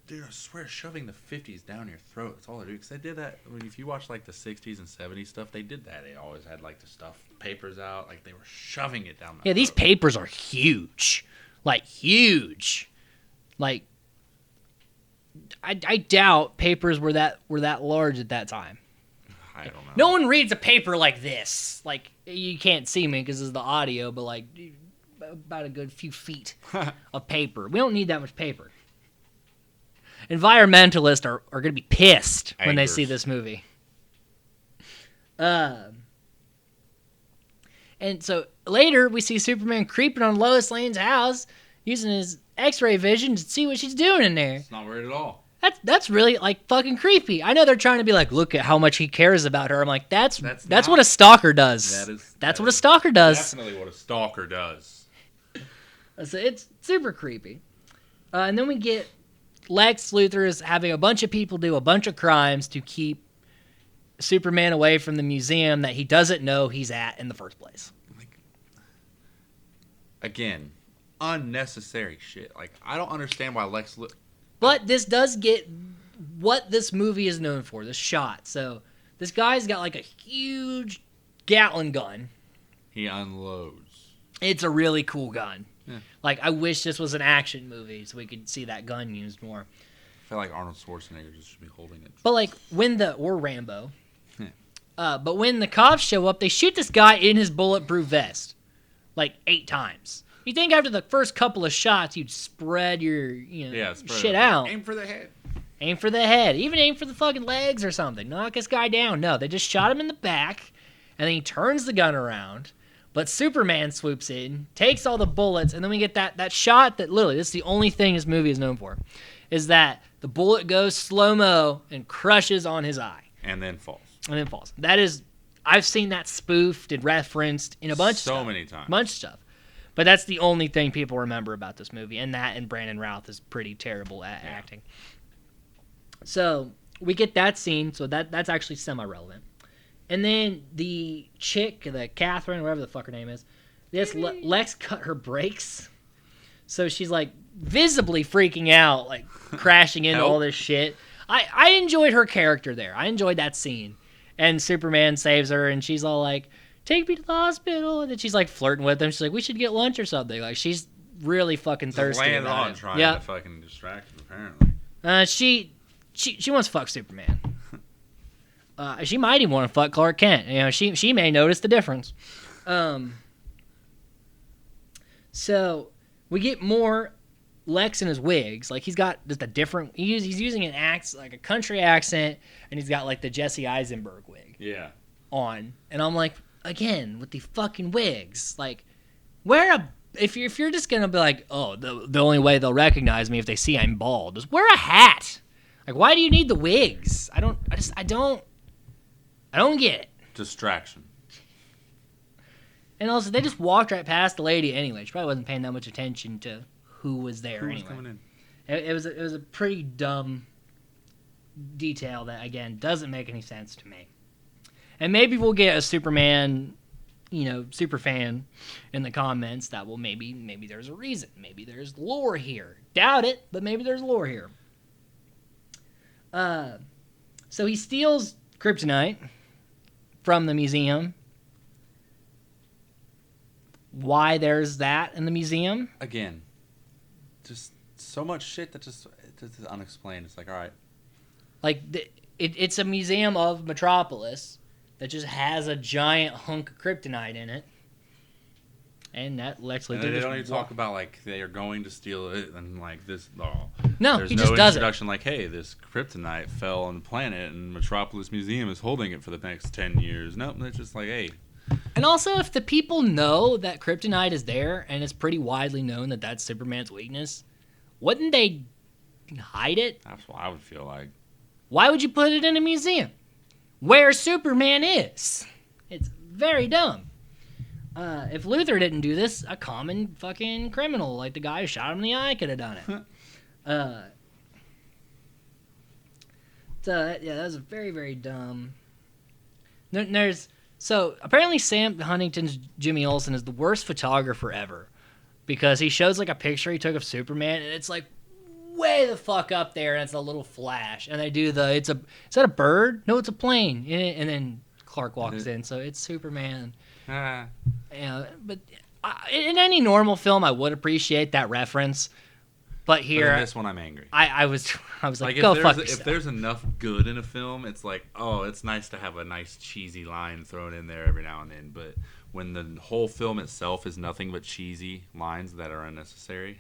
Dude, I swear, shoving the 50s down your throat. That's all they do. Because they did that. I mean, if you watch like the 60s and 70s stuff, they did that. They always had like the stuff, papers out. Like they were shoving it down my throat. These papers are huge. Like, huge. Like, I doubt papers were that large at that time. I don't know. No one reads a paper like this. Like, you can't see me because it's the audio, but like... about a good few feet of paper. We don't need that much paper. Environmentalists are going to be pissed when they see this movie. And so later we see Superman creeping on Lois Lane's house using his X-ray vision to see what she's doing in there. It's not weird at all. That's really like fucking creepy. I know they're trying to be like, look at how much he cares about her. I'm like, that's what a stalker does. That's what a stalker does. Definitely what a stalker does. So it's super creepy. And then we get Lex Luthor is having a bunch of people do a bunch of crimes to keep Superman away from the museum that he doesn't know he's at in the first place. Again, unnecessary shit. Like, I don't understand why Lex Luthor... But this does get what this movie is known for, this shot. So this guy's got like a huge Gatling gun. He unloads. It's a really cool gun. Yeah. Like, I wish this was an action movie so we could see that gun used more. I feel like Arnold Schwarzenegger just should be holding it. But, like, or Rambo. But when the cops show up, they shoot this guy in his bulletproof vest. Like, 8 times. You think after the first couple of shots, you'd spread your, shit out. Aim for the head. Aim for the head. Even aim for the fucking legs or something. Knock this guy down. No, they just shot him in the back, and then he turns the gun around, But Superman swoops in, takes all the bullets, and then we get that shot that literally, this is the only thing this movie is known for, is that the bullet goes slow-mo and crushes on his eye. And then falls. That is, I've seen that spoofed and referenced in a bunch of stuff. So many times. Bunch of stuff. But that's the only thing people remember about this movie. And Brandon Routh is pretty terrible at acting. So we get that scene, so that's actually semi-relevant. And then the chick, the Catherine, whatever the fuck her name is, Lex cut her brakes. So she's like visibly freaking out, like crashing into all this shit. I enjoyed her character there. I enjoyed that scene. And Superman saves her, and she's all like, take me to the hospital. And then she's like flirting with him. She's like, we should get lunch or something. Like, she's really fucking thirsty about it. Trying to fucking distract him, apparently. She wants to fuck Superman. She might even want to fuck Clark Kent. You know, she may notice the difference. So we get more Lex in his wigs. Like, he's got just a different. He's using an like a country accent, and he's got like the Jesse Eisenberg wig. Yeah. On, and I'm like, again with the fucking wigs. Like, if you're just gonna be like, oh, the only way they'll recognize me if they see I'm bald is wear a hat. Like, why do you need the wigs? I don't get it. Distraction. And also, they just walked right past the lady anyway. She probably wasn't paying that much attention to who was there anyway. Coming in? It was a pretty dumb detail that, again, doesn't make any sense to me. And maybe we'll get a Superman, super fan in the comments that will maybe there's a reason. Maybe there's lore here. Doubt it, but maybe there's lore here. So he steals kryptonite from the museum. Why there's that in the museum? Again, just so much shit that just is unexplained. It's like, all right. Like, it's a museum of Metropolis that just has a giant hunk of kryptonite in it. And that Lex Luthor. They don't even talk about, like, they are going to steal it and, like, this. Oh, no, there's he no just does introduction like, hey, this kryptonite fell on the planet and Metropolis Museum is holding it for the next 10 years. Nope, it's just like, hey. And also, if the people know that kryptonite is there and it's pretty widely known that that's Superman's weakness, wouldn't they hide it? That's what I would feel like. Why would you put it in a museum where Superman is? It's very dumb. If Luthor didn't do this, a common fucking criminal like the guy who shot him in the eye could have done it. That was very, very dumb. So apparently Sam Huntington's Jimmy Olsen is the worst photographer ever because he shows like a picture he took of Superman and it's like way the fuck up there and it's a little flash and they do is that a bird? No, it's a plane. And then Clark walks in, so it's Superman. But in any normal film, I would appreciate that reference. But here, but in this one, I'm angry. I was like go fuck yourself. If there's enough good in a film, it's like, oh, it's nice to have a nice cheesy line thrown in there every now and then. But when the whole film itself is nothing but cheesy lines that are unnecessary.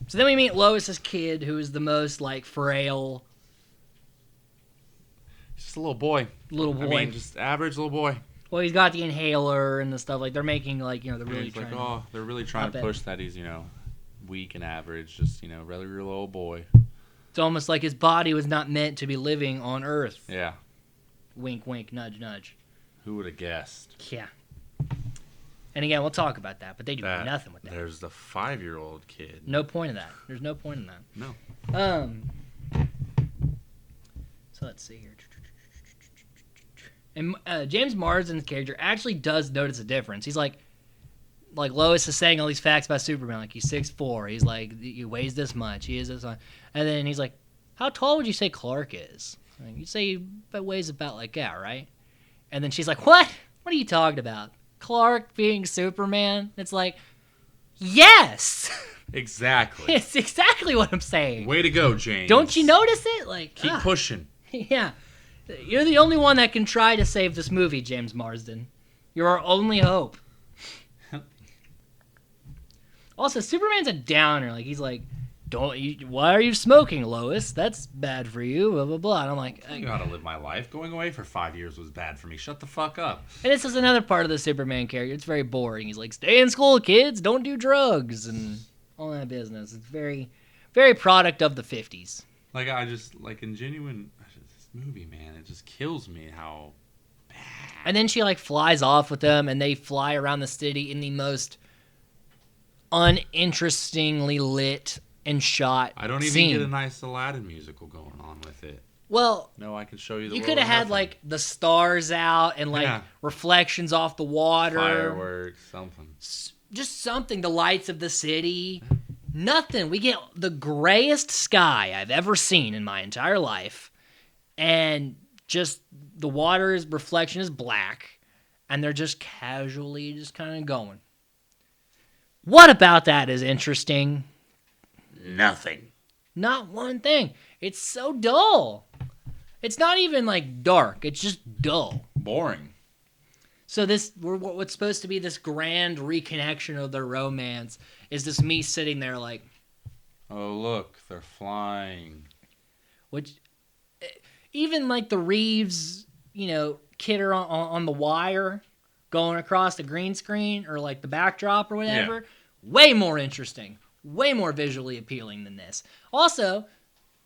So then we meet Lois's kid, who is the most like frail. He's just a little boy. I mean, just average little boy. Well, he's got the inhaler and the stuff. Like, they're making, like, they're really trying. Like, they're really trying to push that he's, weak and average. Just, really real old boy. It's almost like his body was not meant to be living on Earth. Yeah. Wink, wink, nudge, nudge. Who would have guessed? Yeah. And again, we'll talk about that, but they do nothing with that. There's the 5-year-old kid. No point of that. There's no point in that. No. So let's see here. And James Marsden's character actually does notice a difference. He's like Lois is saying all these facts about Superman. Like, he's 6'4". He's like, he weighs this much. He is this much. And then he's like, how tall would you say Clark is? Like, you'd say he weighs about like that, right? And then she's like, what? What are you talking about? Clark being Superman? It's like, yes! Exactly. It's exactly what I'm saying. Way to go, James. Don't you notice it? Like, keep pushing. Yeah. You're the only one that can try to save this movie, James Marsden. You're our only hope. Also, Superman's a downer. Like, he's like, why are you smoking, Lois? That's bad for you, blah, blah, blah. And I'm like... I know how to live my life. Going away for 5 years was bad for me. Shut the fuck up. And this is another part of the Superman character. It's very boring. He's like, stay in school, kids. Don't do drugs. And all that business. It's very, very product of the 50s. Like, I just... Like, in genuine... This movie, man, it just kills me how bad. And then she, like, flies off with them, and they fly around the city in the most uninterestingly lit and shot I don't even scene. get a nice Aladdin musical going on with it. Well, no, I can show you the you world could have of had nothing. like the stars out and like reflections off the water, fireworks, something. Just something. The lights of the city. Nothing. We get the grayest sky I've ever seen in my entire life, and just the water's reflection is black, and they're just casually just kind of going. What about that is interesting? Nothing. Not one thing. It's so dull. It's not even like dark. It's just dull. Boring. So what's supposed to be this grand reconnection of their romance is this me sitting there like, oh look, they're flying. Which, even like the Reeves, kid on the wire, going across the green screen or like the backdrop or whatever, way more interesting. Way more visually appealing than this. Also,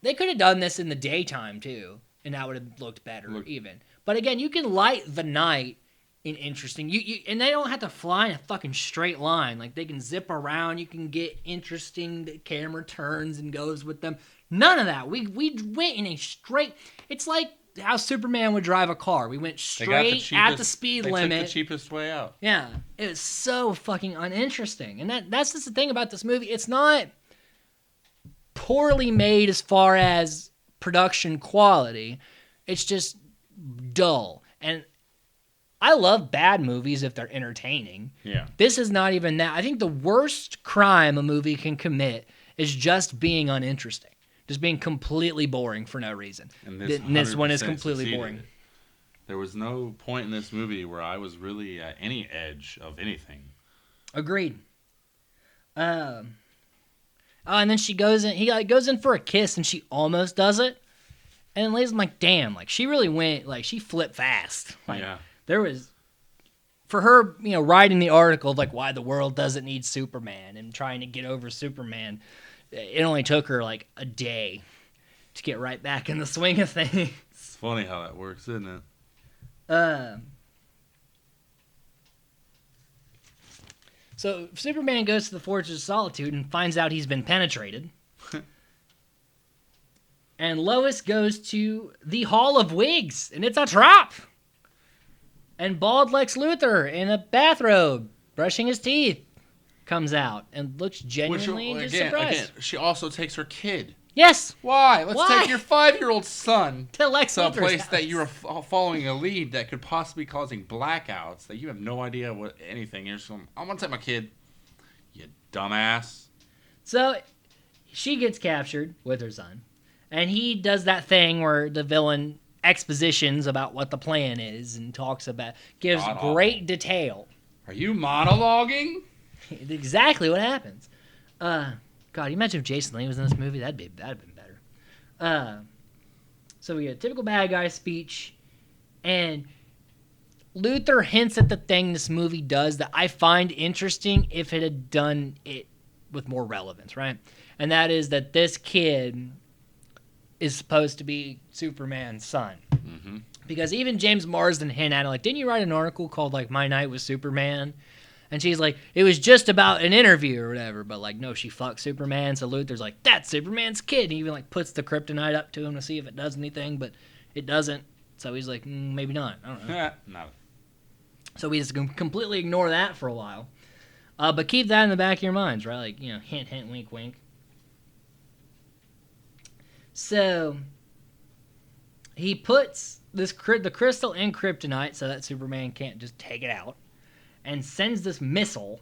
they could have done this in the daytime, too, and that would have looked better, even. But again, you can light the night in interesting... and they don't have to fly in a fucking straight line. Like, they can zip around. You can get interesting... The camera turns and goes with them. None of that. We went in a straight... It's like how Superman would drive a car. We went straight at the speed limit. They took the cheapest way out. Yeah. It was so fucking uninteresting. And that's just the thing about this movie. It's not poorly made as far as production quality. It's just dull. And I love bad movies if they're entertaining. Yeah. This is not even that. I think the worst crime a movie can commit is just being uninteresting. Just being completely boring for no reason. And this one is completely succeeded. boring. There was no point in this movie where I was really at any edge of anything. Agreed. And then she goes in. He goes in for a kiss, and she almost does it. And then Lay's like, "Damn!" Like she really went. Like she flipped fast. Like, yeah. There was, for her, writing the article of like why the world doesn't need Superman and trying to get over Superman. It only took her like a day to get right back in the swing of things. It's funny how that works, isn't it? So Superman goes to the Fortress of Solitude and finds out he's been penetrated. And Lois goes to the Hall of Wigs, and it's a trap. And bald Lex Luthor in a bathrobe, brushing his teeth, comes out and looks genuinely just surprised. Again, she also takes her kid. Yes. Why? Let's take your 5-year-old son to Lex Luthor's place house. that you're following a lead that could possibly causing blackouts that you have no idea what anything. You're just going, I want to take my kid. You dumbass. So she gets captured with her son, and he does that thing where the villain expositions about what the plan is and gives great detail. Are you monologuing? Exactly what happens. God, you imagine if Jason Lee was in this movie? That'd have been better. So we get a typical bad guy speech, and Luthor hints at the thing this movie does that I find interesting if it had done it with more relevance, right? And that is that this kid is supposed to be Superman's son. Mm-hmm. Because even James Marsden hinted at it, like, didn't you write an article called, like, My Night with Superman? And she's like, it was just about an interview or whatever, but, like, no, she fucked Superman. So Luthor's like, that's Superman's kid. And he even, like, puts the kryptonite up to him to see if it does anything, but it doesn't. So he's like, maybe not. I don't know. No. So we just completely ignore that for a while. But keep that in the back of your minds, right? Like, hint, hint, wink, wink. So he puts the crystal in kryptonite so that Superman can't just take it out, and sends this missile,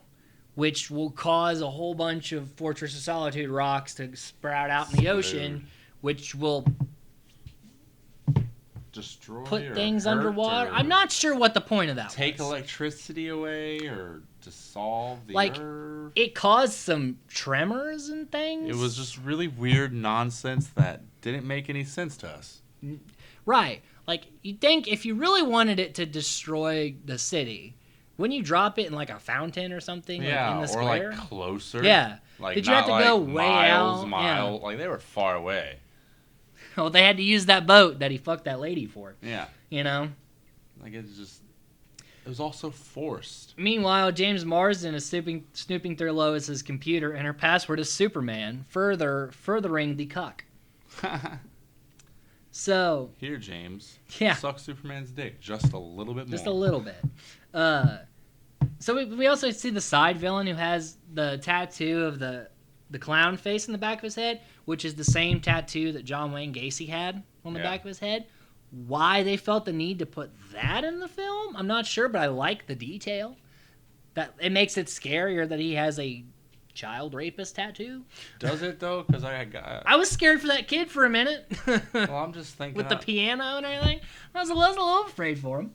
which will cause a whole bunch of Fortress of Solitude rocks to sprout out in the ocean, which will destroy put things underwater. I'm not sure what the point of that was. Take electricity away or to solve the like, Earth. it caused some tremors and things. It was just really weird nonsense that didn't make any sense to us. Right. Like, you'd think if you really wanted it to destroy the city, wouldn't you drop it in, like, a fountain or something? Yeah, like, in the square? or, like, closer. Yeah. Like, Did you have to go way out? Miles. Yeah. Like, they were far away. Well, they had to use that boat that he fucked that lady for. Yeah. You know? Like, it was all so forced. Meanwhile, James Marsden is snooping through Lois's computer, and her password is Superman, furthering the cuck. So... Here, James. Yeah. Suck Superman's dick just a little bit more. Just a little bit. So we also see the side villain who has the tattoo of the clown face in the back of his head, which is the same tattoo that John Wayne Gacy had on the back of his head. Why they felt the need to put that in the film, I'm not sure, but I like the detail. That it makes it scarier that he has a child rapist tattoo. Does it though? Because I was scared for that kid for a minute. Well, I'm just thinking with the piano and everything. I was a little afraid for him.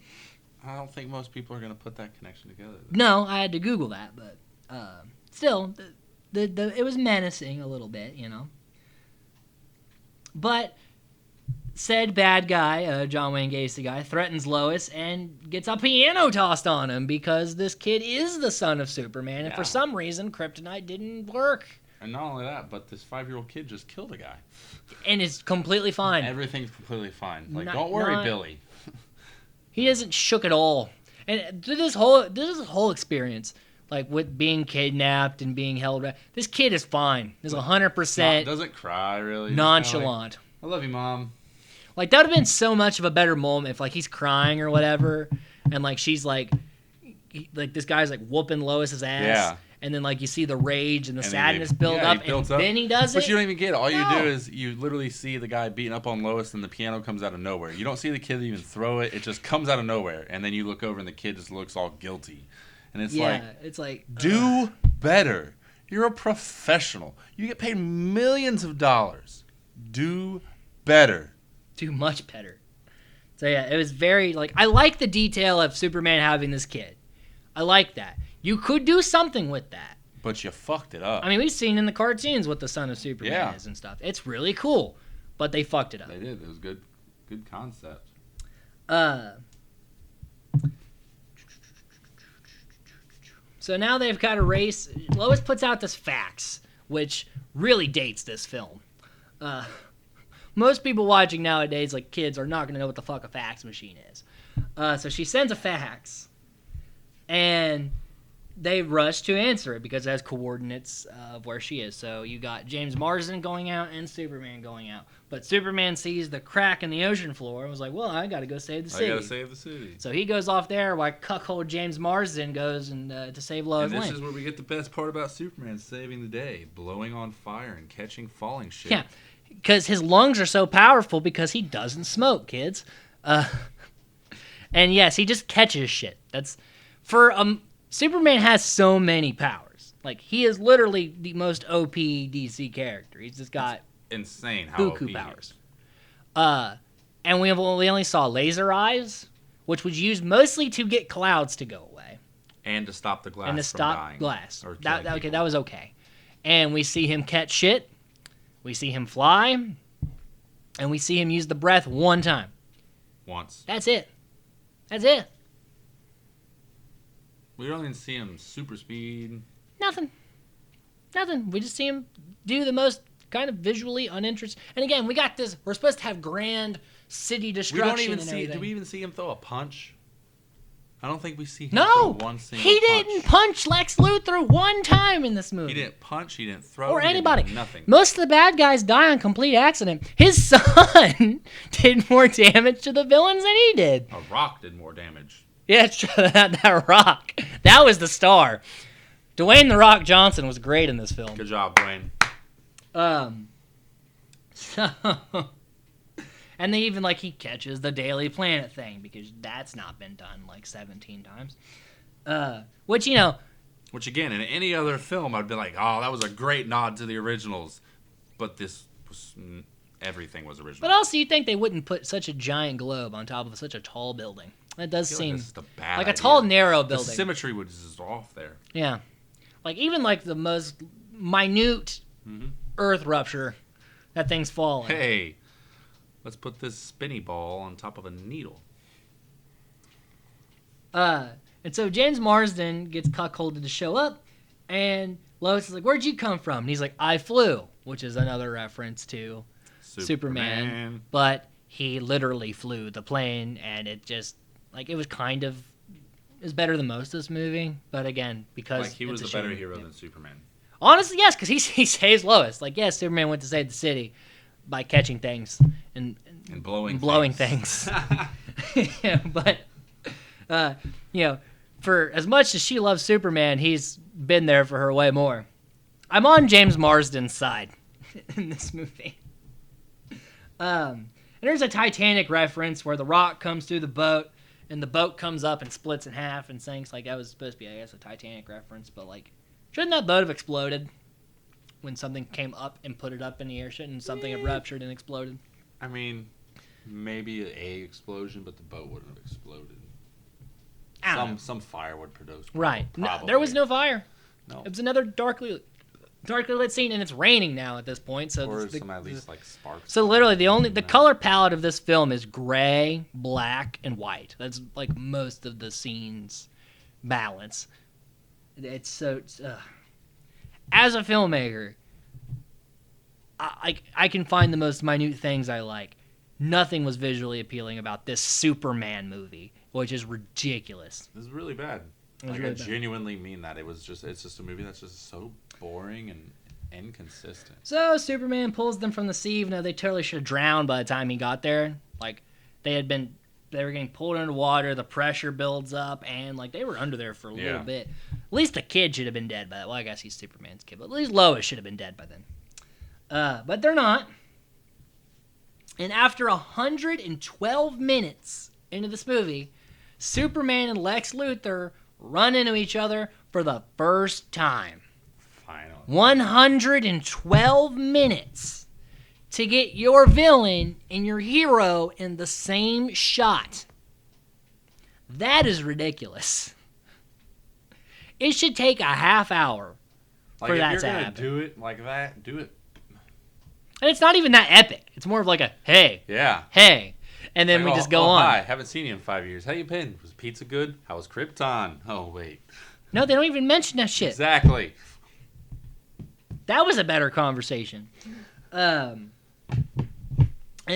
I don't think most people are gonna put that connection together. No, I had to Google that, but still, it was menacing a little bit, you know. But said bad guy, John Wayne Gacy guy, threatens Lois and gets a piano tossed on him because this kid is the son of Superman, and for some reason, kryptonite didn't work. And not only that, but this 5-year-old kid just killed a guy. And is completely fine. Everything's completely fine. Like, don't worry, Billy. He isn't shook at all. And through this whole experience, like with being kidnapped and being held, this kid is fine. He's 100% doesn't cry really. Nonchalant. Like, I love you, Mom. Like, that would have been so much of a better moment if, like, he's crying or whatever, and, like, she's, like, this guy's, like, whooping Lois's ass. Yeah. And then, like, you see the rage and the sadness build up, and then he does it. But you don't even get it. All you do is you literally see the guy beating up on Lois, and the piano comes out of nowhere. You don't see the kid even throw it. It just comes out of nowhere. And then you look over, and the kid just looks all guilty. And it's like, do better. You're a professional. You get paid millions of dollars. Do better. Do much better. So yeah, it was very, like, I like the detail of Superman having this kid. I like that. You could do something with that. But you fucked it up. I mean, we've seen in the cartoons what the son of Superman is and stuff. It's really cool. But they fucked it up. They did. It was good concept. So now they've got a race. Lois puts out this fax, which really dates this film. Most people watching nowadays, like kids, are not going to know what the fuck a fax machine is. So she sends a fax, and they rush to answer it because it has coordinates of where she is. So you got James Marsden going out and Superman going out. But Superman sees the crack in the ocean floor and was like, well, I got to go save the city. I got to save the city. So he goes off there while cuckold James Marsden goes and to save Lois Lane. And this is where we get the best part about Superman saving the day, blowing on fire and catching falling shit. Yeah. Because his lungs are so powerful because he doesn't smoke, kids. And yes, he just catches shit. That's for Superman has so many powers. Like, he is literally the most OP DC character. He's just got insane how buku powers. And we only saw laser eyes, which was used mostly to get clouds to go away and to stop the glass and to from stop dying glass. Or that was okay. And we see him catch shit. We see him fly, and we see him use the breath one time. Once. That's it. That's it. We don't even see him super speed. Nothing. We just see him do the most kind of visually uninteresting. And again, we got this. We're supposed to have grand city destruction. We don't even and see. everything. Do we even see him throw a punch? I don't think we see him throw one single he punch. didn't punch Lex Luthor one time in this movie. He didn't punch, he didn't throw, or anybody. Nothing. Most of the bad guys die on complete accident. His son did more damage to the villains than he did. A rock did more damage. Yeah, it's true. That rock. That was the star. Dwayne "The Rock" Johnson was great in this film. Good job, Dwayne. And they even, like, he catches the Daily Planet thing because that's not been done, like, 17 times. Which, you know... Which, again, in any other film, I'd be like, oh, that was a great nod to the originals. But this was... Everything was original. But also, you'd think they wouldn't put such a giant globe on top of such a tall building. That does I feel seem like, this is a bad like a idea. tall, narrow The building. symmetry was just off there. Yeah. Like, even like the most minute earth rupture, that thing's falling. Hey, let's put this spinny ball on top of a needle. And so James Marsden gets cuckolded to show up, and Lois is like, "Where'd you come from?" And he's like, "I flew," which is another reference to Superman. But he literally flew the plane, and it just, like, it was kind of, is better than most of this movie. But again, because Like, he was a better hero than Superman. Honestly, yes, because he saves Lois. Like, yes, Superman went to save the city by catching things and blowing things. Yeah, but for as much as she loves Superman, he's been there for her way more. I'm on James Marsden's side in this movie. And there's a Titanic reference where the rock comes through the boat, and the boat comes up and splits in half and sinks. Like, that was supposed to be, I guess, a Titanic reference, but, like, shouldn't that boat have exploded when something came up and put it up in the air? Shouldn't something have ruptured and exploded? I mean, maybe a explosion, but the boat wouldn't have exploded. Some fire would produce. Right. No, there was no fire. No. It was another darkly lit scene, and it's raining now at this point. So or some at least like sparks. So literally, the color palette of this film is gray, black, and white. That's like most of the scenes balance. It's so. As a filmmaker, I can find the most minute things I like. Nothing was visually appealing about this Superman movie, which is ridiculous. This is really bad. Like, I genuinely mean that. It's just a movie that's just so boring and inconsistent. So Superman pulls them from the sea, even though they totally should have drowned by the time he got there. Like, they were getting pulled underwater, the pressure builds up, and like they were under there for a little bit. At least the kid should have been dead by that. Well, I guess he's Superman's kid, but at least Lois should have been dead by then. But they're not. And after 112 minutes into this movie, Superman and Lex Luthor run into each other for the first time. Finally. 112 minutes to get your villain and your hero in the same shot. That is ridiculous. It should take a half hour for that to happen. If you're going to do it like that, do it. And it's not even that epic. It's more of like a, hey. Yeah. Hey. And then we just go on. Hi, haven't seen you in 5 years. How you been? Was pizza good? How was Krypton? Oh, wait. No, they don't even mention that shit. Exactly. That was a better conversation. And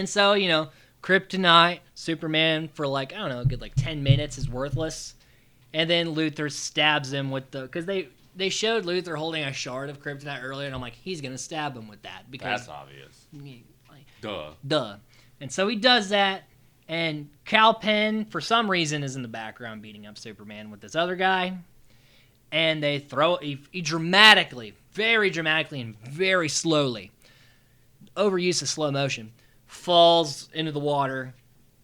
so, Kryptonite, Superman for like, I don't know, a good like 10 minutes is worthless. And then Luthor stabs him with because they showed Luthor holding a shard of kryptonite earlier, and I'm like, he's going to stab him with that. Because that's obvious. Like, Duh. And so he does that, and Kal Penn, for some reason, is in the background beating up Superman with this other guy. And they he dramatically, very dramatically, and very slowly, overuse of slow motion, falls into the water,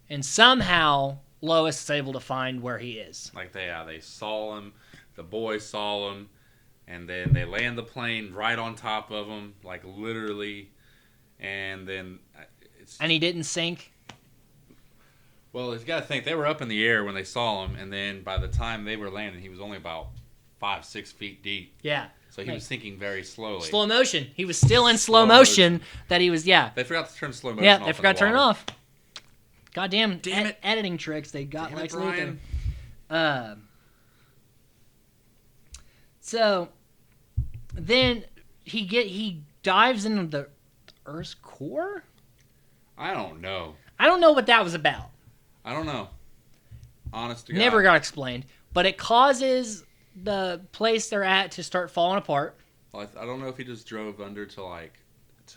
and somehow Lois is able to find where he is. Like, they saw him, the boys saw him, and then they land the plane right on top of him, like literally, and then and he didn't sink? Well, you got to think, they were up in the air when they saw him, and then by the time they were landing, he was only about 5-6 feet deep. Yeah. So he was sinking very slowly. Slow motion. He was still in slow motion. That he was, They forgot to turn slow motion off. Yeah, they forgot to turn it off. Goddamn it. Editing tricks they got Lex Luthor. So then he dives into the Earth's core? I don't know. I don't know what that was about. I don't know. Honest to God. Never got explained. But it causes the place they're at to start falling apart. Well, I don't know if he just drove under to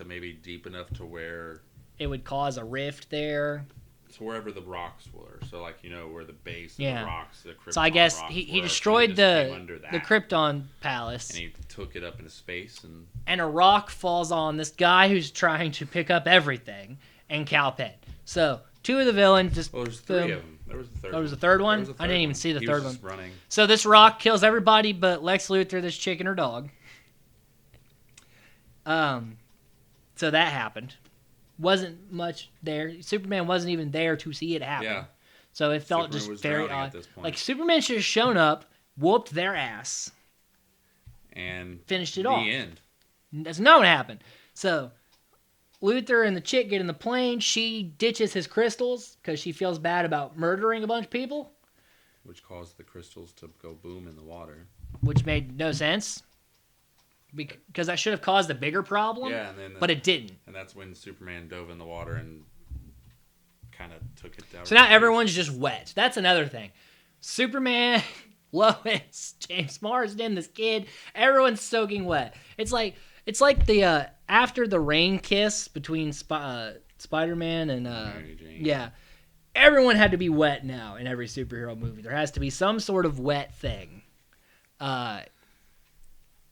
maybe deep enough to where it would cause a rift there. So wherever the rocks were. So where the base of the rocks, the Krypton. So I guess rocks he were, destroyed the Krypton palace. And he took it up into space. And a rock falls on this guy who's trying to pick up everything and Kal Penn. So two of the villains just... Well, there's three of them. There was the third one. There was a third one? I didn't even see the third one. Just running. So this rock kills everybody but Lex Luthor, this chicken or dog. So that happened. Wasn't much there. Superman wasn't even there to see it happen. Yeah. So it felt Superman just was very drowning at odd. this point. Like Superman should have shown up, whooped their ass, and finished it the off. end. That's not what happened. So Luthor and the chick get in the plane. She ditches his crystals because she feels bad about murdering a bunch of people. Which caused the crystals to go boom in the water. Which made no sense. Because that should have caused a bigger problem. Yeah, and then but it didn't. And that's when Superman dove in the water and kind of took it down. So now everyone's just wet. That's another thing. Superman, Lois, James Marsden, this kid, everyone's soaking wet. It's like the after the rain kiss between Spider-Man and Mary Jane. yeah. Everyone had to be wet now in every superhero movie. There has to be some sort of wet thing.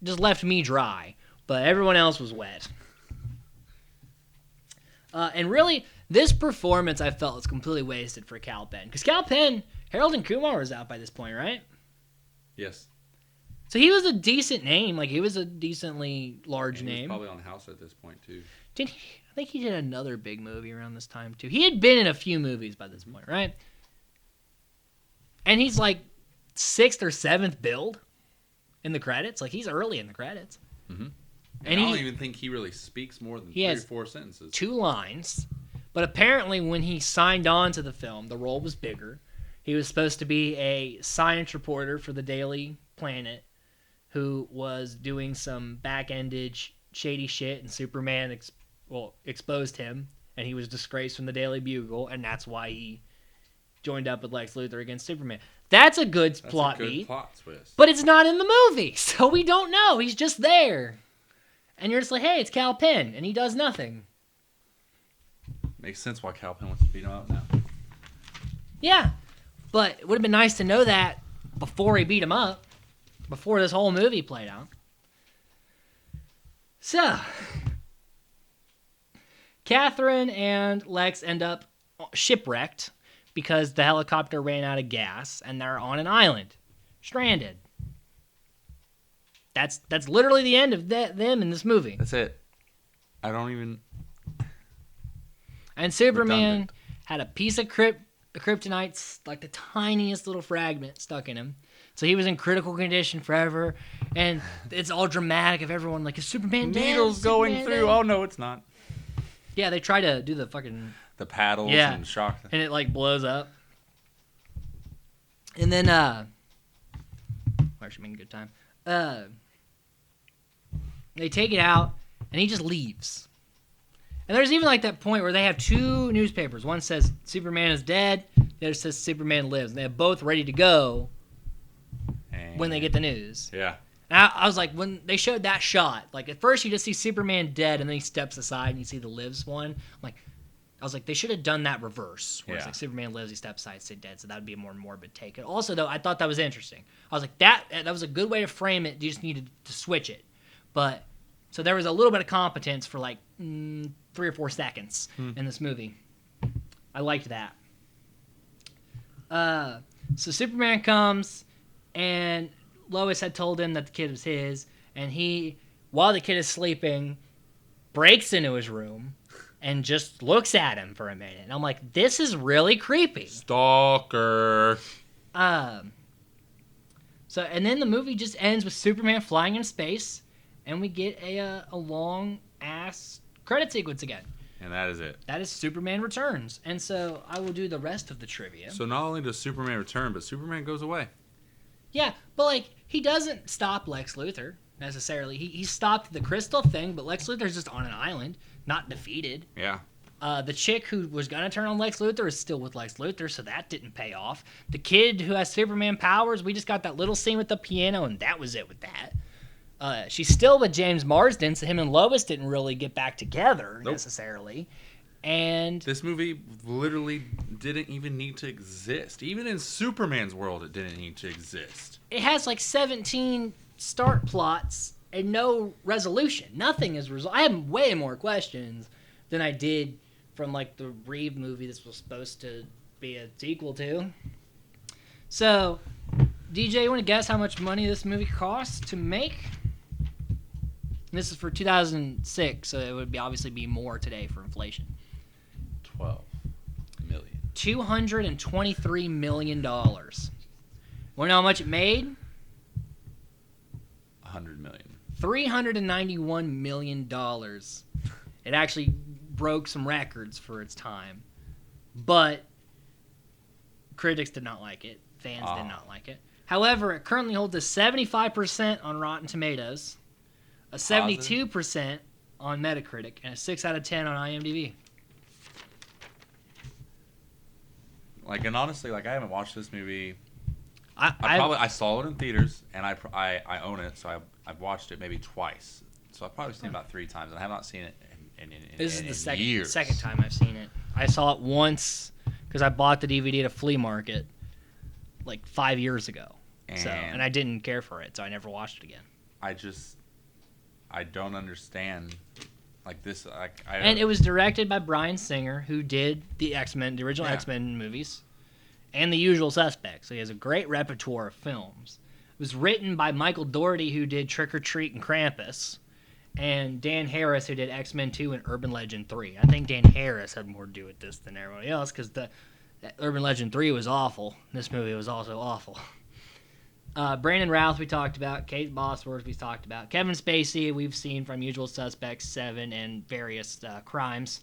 Just left me dry, but everyone else was wet. And really, this performance I felt was completely wasted for Kal Penn. Because Kal Penn, Harold and Kumar was out by this point, right? Yes. So he was a decent name. Like, he was a decently large And he name. was probably on House at this point, too. Did he? I think he did another big movie around this time, too. He had been in a few movies by this point, right? And he's like 6th or 7th build in the credits. Like, he's early in the credits. Mm-hmm. And I don't even think he really speaks more than 3 or 4 sentences. 2 lines. But apparently when he signed on to the film, the role was bigger. He was supposed to be a science reporter for the Daily Planet who was doing some back-ended shady shit, and Superman exposed him, and he was disgraced from the Daily Bugle, and that's why he joined up with Lex Luthor against Superman. That's a good plot beat. Plot twist. But it's not in the movie, so we don't know. He's just there. And you're just like, hey, it's Kal Penn, and he does nothing. Makes sense why Kal Penn wants to beat him up now. Yeah, but it would have been nice to know that before he beat him up, before this whole movie played out. So, Catherine and Lex end up shipwrecked because the helicopter ran out of gas, and they're on an island, stranded. That's literally the end of them in this movie. That's it. I don't even... And Superman had a piece of kryptonite, like the tiniest little fragment stuck in him. So he was in critical condition forever. And it's all dramatic of everyone like, is Superman dead? Needles going through. Dead? Oh, no, it's not. Yeah, they try to do the fucking... The paddles and shock. And it like blows up. And then, we're actually making a good time. They take it out, and he just leaves. And there's even like that point where they have 2 newspapers. One says Superman is dead. The other says Superman lives. And they're both ready to go when they get the news. Yeah. And I was like, when they showed that shot, like at first you just see Superman dead, and then he steps aside and you see the lives one. I was like, they should have done that reverse. Where it's like Superman lives, he steps aside, stay dead. So that would be a more morbid take. And also, though, I thought that was interesting. I was like, that was a good way to frame it. You just needed to switch it. But so there was a little bit of competence for like 3 or 4 seconds in this movie. I liked that. So Superman comes, and Lois had told him that the kid was his, and he, while the kid is sleeping, breaks into his room and just looks at him for a minute. And I'm like, this is really creepy. Stalker. So, and then the movie just ends with Superman flying in space, and we get a long-ass credit sequence again. And that is it. That is Superman Returns. And so I will do the rest of the trivia. So not only does Superman return, but Superman goes away. Yeah, but like, he doesn't stop Lex Luthor, necessarily. He stopped the crystal thing, but Lex Luthor's just on an island, not defeated. Yeah. The chick who was going to turn on Lex Luthor is still with Lex Luthor, so that didn't pay off. The kid who has Superman powers, we just got that little scene with the piano, and that was it with that. She's still with James Marsden, so him and Lois didn't really get back together, necessarily. And this movie literally didn't even need to exist. Even in Superman's world, it didn't need to exist. It has like 17 start plots and no resolution. Nothing is resolved. I have way more questions than I did from like the Reeve movie this was supposed to be a sequel to. So, DJ, you want to guess how much money this movie cost to make? And this is for 2006, so it would obviously be more today for inflation. 12 million. $223 million. Want to know how much it made? $100 million. $391 million. It actually broke some records for its time. But critics did not like it. Fans did not like it. However, it currently holds a 75% on Rotten Tomatoes, a 72% on Metacritic, and a 6 out of 10 on IMDb. Like, and honestly, like, I haven't watched this movie. I I saw it in theaters, and I own it, so I've watched it maybe twice. So I've probably seen it about 3 times, and I have not seen it in This is the years. second time I've seen it. I saw it once because I bought the DVD at a flea market like 5 years ago. And I didn't care for it, so I never watched it again. I don't understand, like this. And it was directed by Bryan Singer, who did the original X-Men movies, and The Usual Suspects. So he has a great repertoire of films. It was written by Michael Dougherty, who did Trick or Treat and Krampus, and Dan Harris, who did X-Men 2 and Urban Legend 3. I think Dan Harris had more to do with this than everybody else, because the Urban Legend 3 was awful. This movie was also awful. Brandon Routh we talked about. Kate Bosworth we talked about. Kevin Spacey we've seen from Usual Suspects, 7, and various crimes.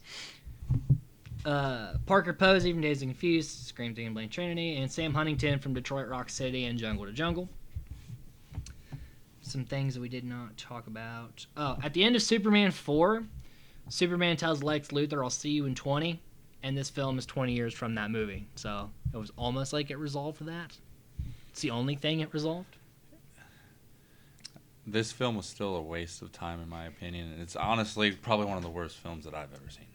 Parker Posey from Dazed and Confused, Scream 3 and Blame Trinity, and Sam Huntington from Detroit Rock City and Jungle to Jungle. Some things that we did not talk about. Oh, at the end of Superman 4, Superman tells Lex Luthor, "I'll see you in 20," and this film is 20 years from that movie. So it was almost like it resolved for that. It's the only thing it resolved. This film was still a waste of time, in my opinion, and it's honestly probably one of the worst films that I've ever seen.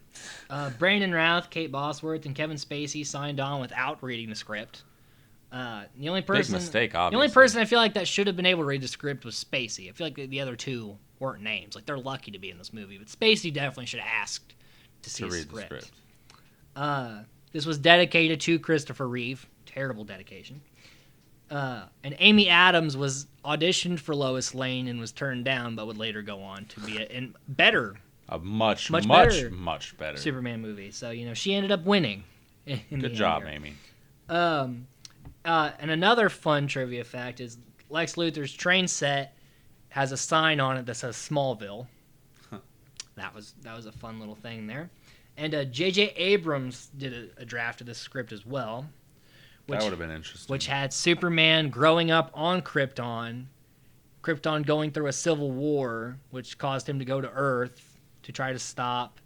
Brandon Routh, Kate Bosworth, and Kevin Spacey signed on without reading the script. The only person, big mistake, obviously. The only person I feel like that should have been able to read the script was Spacey. I feel like the other two weren't names. Like, they're lucky to be in this movie, but Spacey definitely should have asked to see the script. This was dedicated to Christopher Reeve. Terrible dedication. And Amy Adams was auditioned for Lois Lane and was turned down, but would later go on to be a much better Superman movie. So, she ended up winning. Good job, Amy. And another fun trivia fact is Lex Luthor's train set has a sign on it that says Smallville. Huh. That was a fun little thing there. And J.J. Abrams did a draft of this script as well. That would have been interesting. Which had Superman growing up on Krypton, Krypton going through a civil war, which caused him to go to Earth to try to stop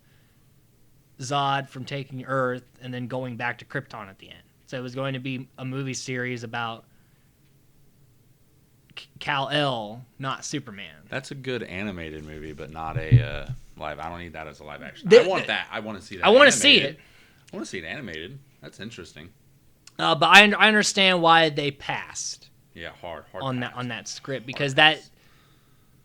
Zod from taking Earth, and then going back to Krypton at the end. So it was going to be a movie series about Kal-El, not Superman. That's a good animated movie, but not a live. I don't need that as a live action. I want that. I want to see that. I want to see it. I want to see it animated. That's interesting. But I understand why they passed. Yeah, hard on that script, because that,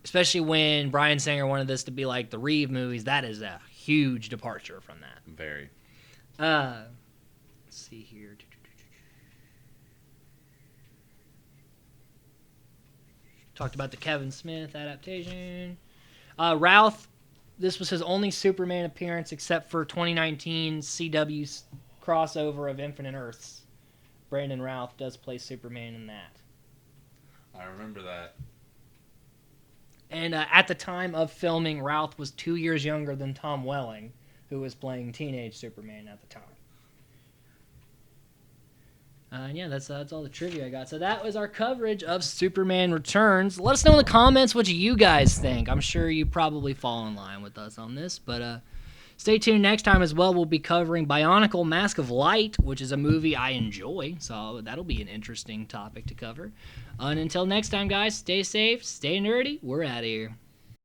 especially when Bryan Singer wanted this to be like the Reeve movies, that is a huge departure from that. Very. Let's see here. Talked about the Kevin Smith adaptation. Routh, this was his only Superman appearance except for 2019 CW's crossover of Infinite Earths. Brandon Routh does play Superman in that. I remember that. And at the time of filming, Routh was 2 years younger than Tom Welling, who was playing teenage Superman at the time. Yeah, that's all the trivia I got. So that was our coverage of Superman Returns. Let us know in the comments what you guys think. I'm sure you probably fall in line with us on this, but stay tuned next time as well. We'll be covering Bionicle Mask of Light, which is a movie I enjoy, so that'll be an interesting topic to cover. And until next time, guys, stay safe, stay nerdy. We're out of here.